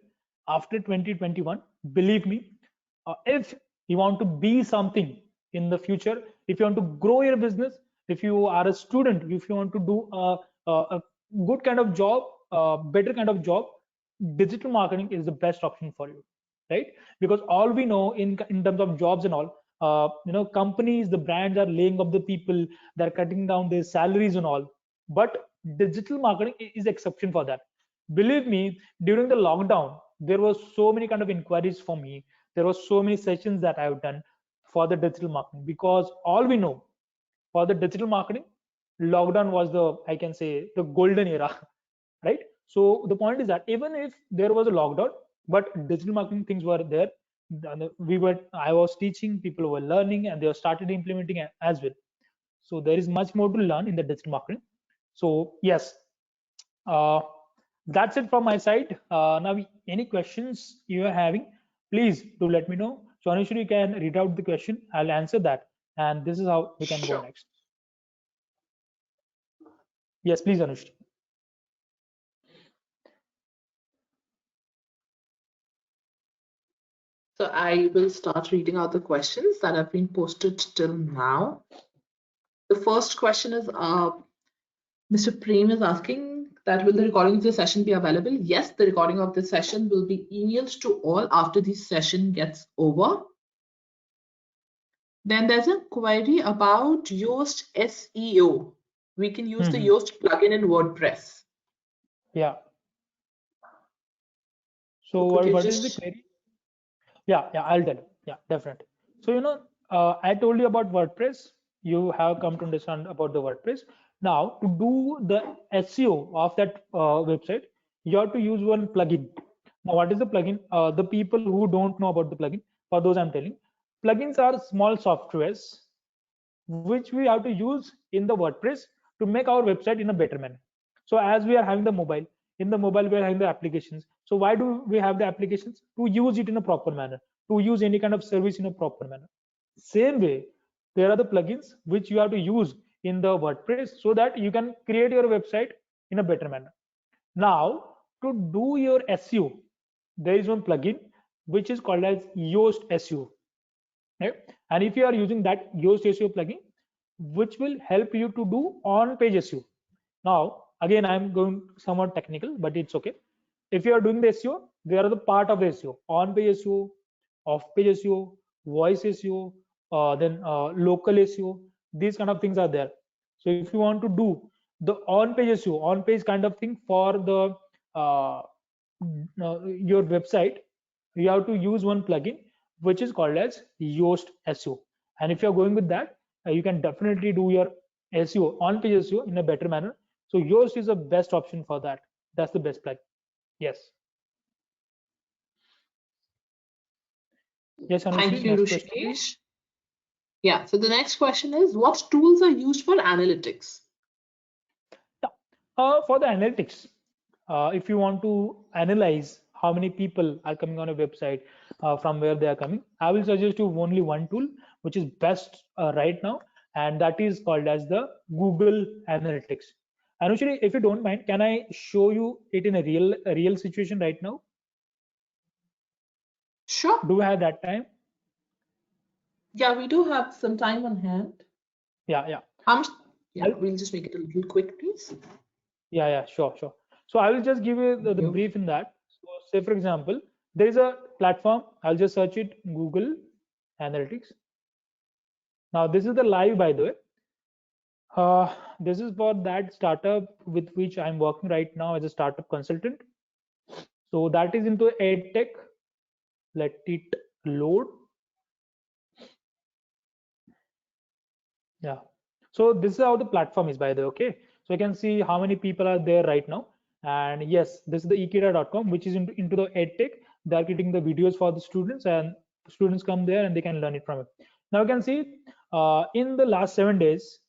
after 2021. Believe me, if you want to be something in the future, if you want to grow your business, if you are a student, if you want to do a good kind of job, a better kind of job, digital marketing is the best option for you, right? Because all we know in terms of jobs and all, companies, the brands are laying off the people, they're cutting down their salaries and all, but digital marketing is exception for that. Believe me, during the lockdown, there was so many kind of inquiries for me, there was so many sessions that I've done for the digital marketing, because all we know, for the digital marketing, lockdown was the, I can say, the golden era, right? So the point is that even if there was a lockdown, but digital marketing things were there, I was teaching, people were learning, and they started implementing as well. So there is much more to learn in the digital marketing. So yes, uh, that's it from my side. Now, any questions you are having, please do let me know. So Anushri, you can read out the question, I'll answer that, and this is how we can go Sure. next. Yes, please, Anushri. So I will start reading out the questions that have been posted till now. The first question is Mr. Prem is asking that will the recording of the session be available? Yes, the recording of this session will be emailed to all after this session gets over. Then there's a query about Yoast SEO. We can use the Yoast plugin in WordPress. Yeah. So what is the query? Yeah, I'll tell you. Yeah, definitely. So I told you about WordPress. You have come to understand about the WordPress. Now, to do the SEO of that website, you have to use one plugin. Now, what is the plugin? The people who don't know about the plugin, for those I'm telling, plugins are small softwares which we have to use in the WordPress to make our website in a better manner. So as we are having the mobile, in the mobile we are having the applications. So why do we have the applications? To use it in a proper manner, to use any kind of service in a proper manner. Same way, there are the plugins which you have to use in the WordPress so that you can create your website in a better manner. Now, to do your SEO, there is one plugin which is called as Yoast SEO. Right? And if you are using that Yoast SEO plugin, which will help you to do on-page SEO. Now, again, I'm going somewhat technical, but it's okay. If you are doing the SEO, there are the part of the SEO: on-page SEO, off-page SEO, voice SEO, then local SEO. These kind of things are there. So if you want to do the on-page SEO, on-page kind of thing for the your website, you have to use one plugin which is called as Yoast SEO. And if you're going with that, you can definitely do your SEO, on-page SEO, in a better manner. So Yoast is the best option for that. That's the best plugin. Yes. Yes, Anushri, thank you, next question. Rishikesh. Yeah, so the next question is, what tools are used for analytics? For the analytics, if you want to analyze how many people are coming on a website, from where they are coming, I will suggest you only one tool which is best right now, and that is called as the Google Analytics. Anushri, if you don't mind, can I show you it in a real situation right now? Sure. Do we have that time? Yeah, we do have some time on hand. Yeah. Yeah, we'll just make it a little quick, please. Yeah, sure. So I will just give you the brief in that. So say for example, there is a platform. I'll just search it, Google Analytics. Now this is the live, by the way. This is for that startup with which I'm working right now as a startup consultant. So that is into EdTech. Let it load. Yeah. So this is how the platform is, by the way. Okay. So you can see how many people are there right now. And yes, this is the ekeeda.com, which is into the EdTech. They are getting the videos for the students, and students come there and they can learn it from it. Now you can see in the last 7 days,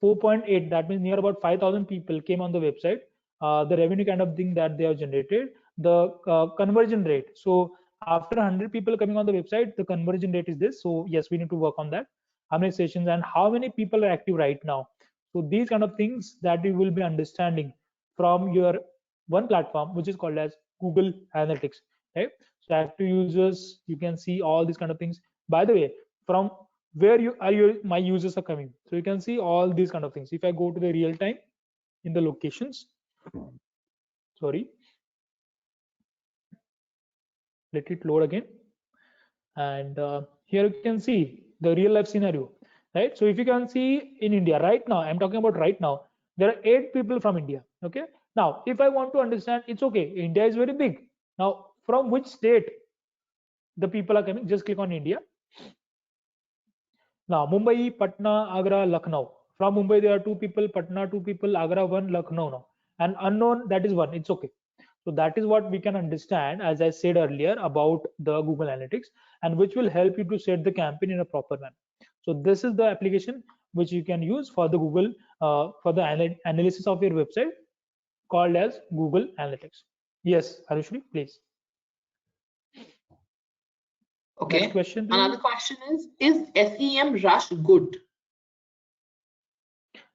4.8, that means near about 5,000 people came on the website. The revenue kind of thing that they have generated, the conversion rate. So after 100 people coming on the website, the conversion rate is this. So yes, we need to work on that. How many sessions and how many people are active right now. So these kind of things that you will be understanding from your one platform, which is called as Google Analytics, right? So active users, you can see all these kind of things. By the way, from where my users are coming, so you can see all these kind of things. If I go to the real time in the locations, sorry, let it load again, and here you can see the real life scenario, right? So if you can see in India right now, I'm talking about right now, there are 8 people from India. Okay, now if I want to understand, it's okay, India is very big. Now from which state the people are coming, just click on India. Now Mumbai, Patna, Agra, Lucknow. From Mumbai there are 2 people, Patna 2 people, Agra 1, Lucknow now, and unknown, that is 1. It's okay. So that is what we can understand, as I said earlier, about the Google Analytics, and which will help you to set the campaign in a proper manner. So this is the application which you can use for the Google, for the analysis of your website, called as Google Analytics. Yes, Arushri, please. Okay. Next question, please. Another question is SEMrush good?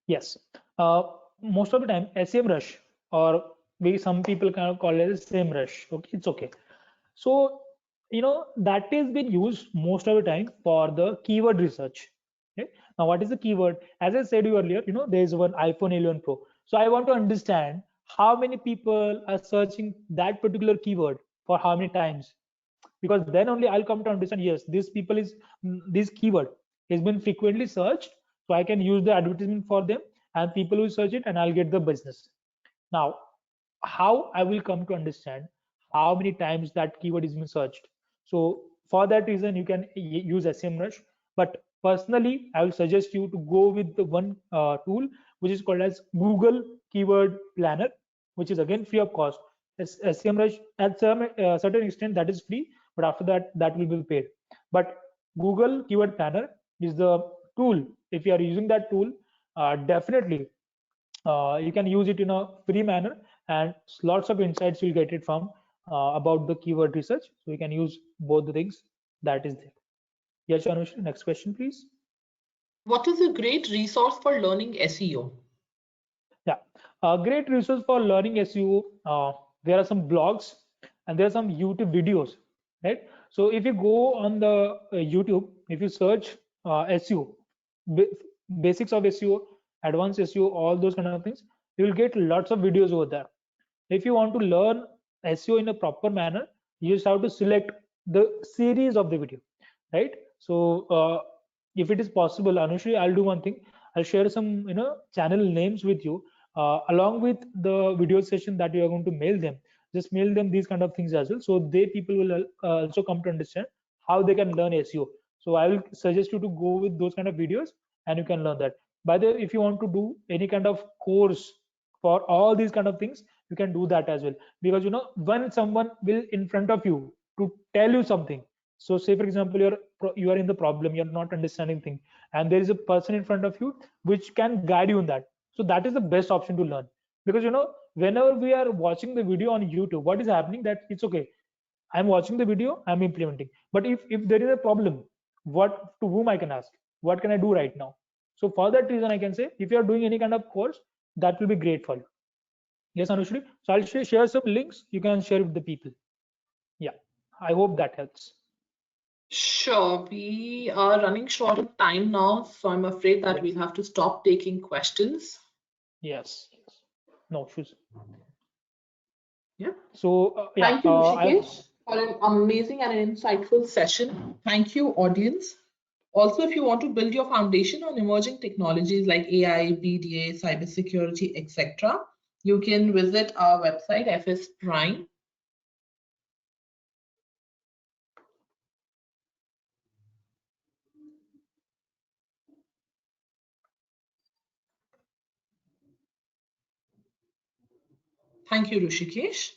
Yes. Most of the time, SEMrush, or some people kind of call it as SEMrush. Okay, it's okay. So that is being used most of the time for the keyword research. Okay. Now, what is the keyword? As I said you earlier, there is one iPhone 11 Pro. So I want to understand how many people are searching that particular keyword for how many times, because then only I'll come to understand, yes, this keyword has been frequently searched, so I can use the advertisement for them, and people will search it and I'll get the business. Now, how I will come to understand how many times that keyword is being searched? So for that reason, you can use SEMrush, but personally I will suggest you to go with the one tool which is called as Google Keyword Planner, which is again free of cost. SEMrush at some certain extent that is free, but after that will be paid. But Google Keyword Planner is the tool. If you are using that tool, definitely you can use it in a free manner, and lots of insights you'll get it from about the keyword research. So you can use both the things that is there. Yes, Anushri, next question, please. What is a great resource for learning SEO? Yeah, a great resource for learning SEO. There are some blogs and there are some YouTube videos, right? So if you go on the YouTube, if you search SEO, basics of SEO, advanced SEO, all those kind of things, you will get lots of videos over there. If you want to learn SEO in a proper manner, you just have to select the series of the video, right? So if it is possible, Anushri, I'll do one thing. I'll share some channel names with you, along with the video session that you are going to mail them. Just mail them these kind of things as well, so people will also come to understand how they can learn SEO. So I will suggest you to go with those kind of videos, and you can learn that. By the way, if you want to do any kind of course for all these kind of things, you can do that as well, because when someone will in front of you to tell you something, so say for example you are in the problem, you're not understanding thing, and there is a person in front of you which can guide you in that, so that is the best option to learn. Because whenever we are watching the video on YouTube, what is happening that it's okay. I'm watching the video, I'm implementing. But if there is a problem, to whom I can ask? What can I do right now? So for that reason, I can say if you are doing any kind of course, that will be great for you. Yes, Anushri. So I'll share some links. You can share with the people. Yeah, I hope that helps. Sure, we are running short of time now, so I'm afraid that we'll have to stop taking questions. Yes. No issues. Yeah. So Thank you, Rishikesh, for an amazing and an insightful session. Thank you, audience. Also, if you want to build your foundation on emerging technologies like AI, BDA, cybersecurity, etc., you can visit our website, FS Prime. Thank you, Rishikesh.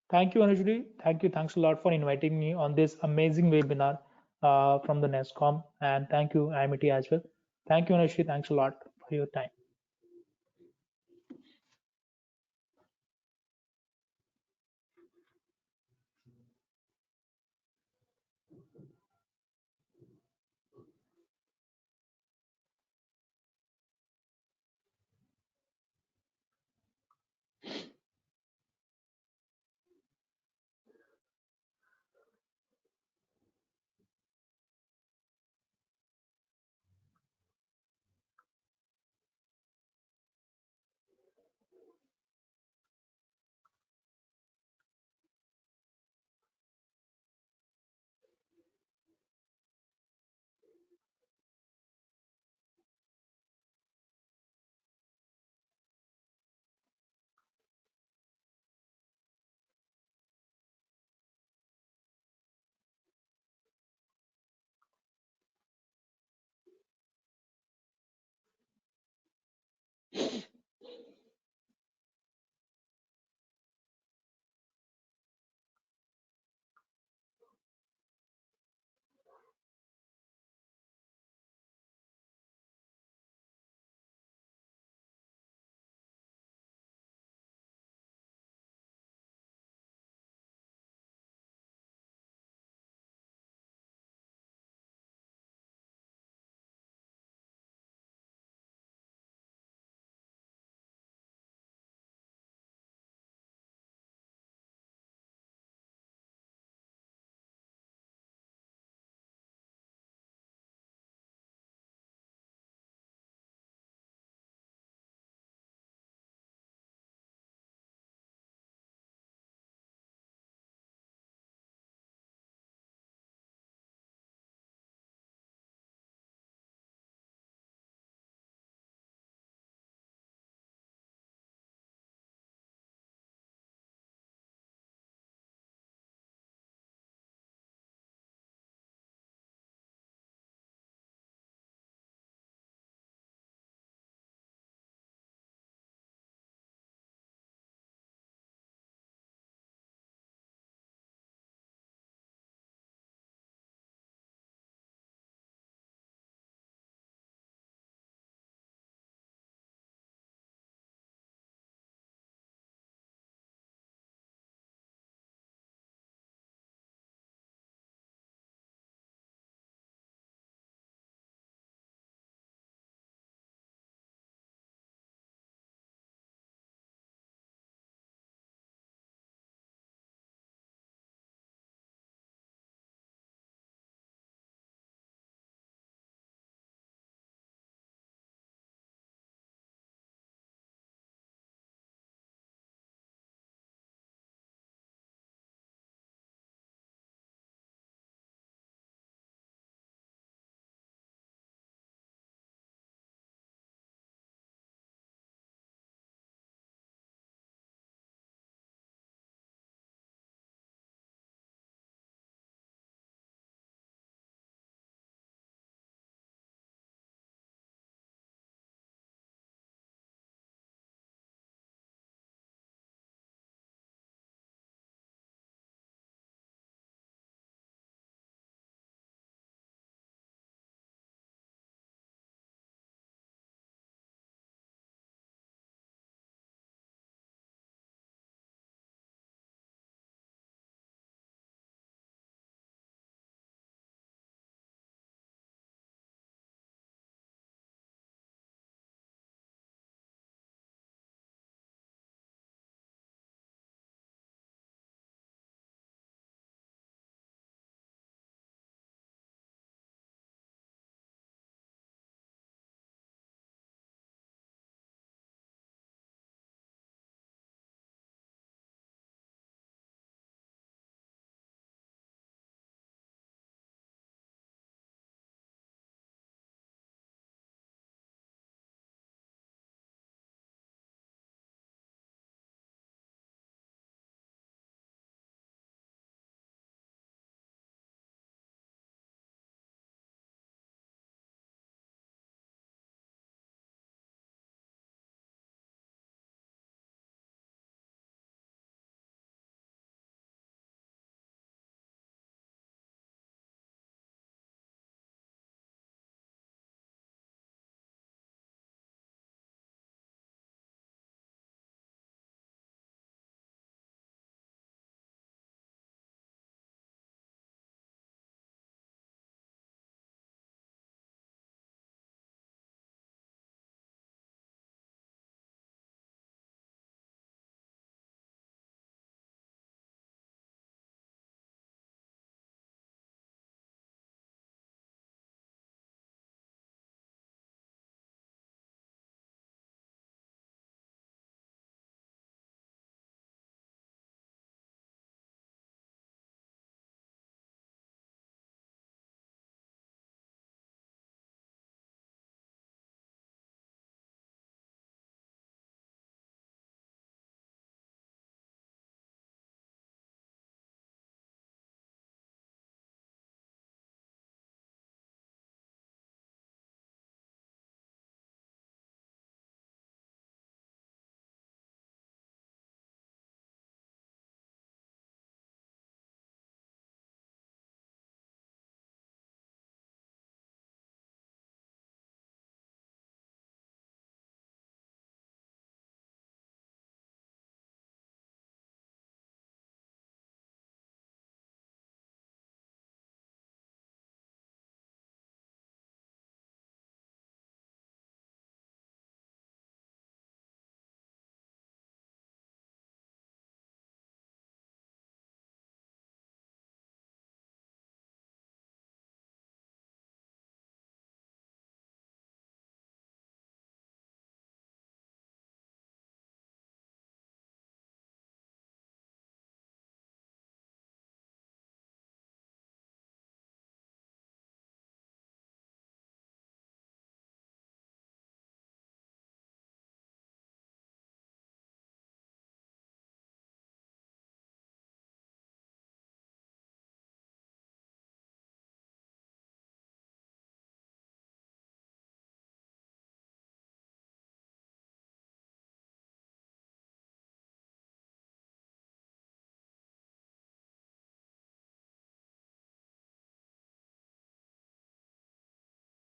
Thank you, Anushri. Thank you. Thanks a lot for inviting me on this amazing webinar from the NESCOM. And thank you, IMIT as well. Thank you, Anushri. Thanks a lot for your time.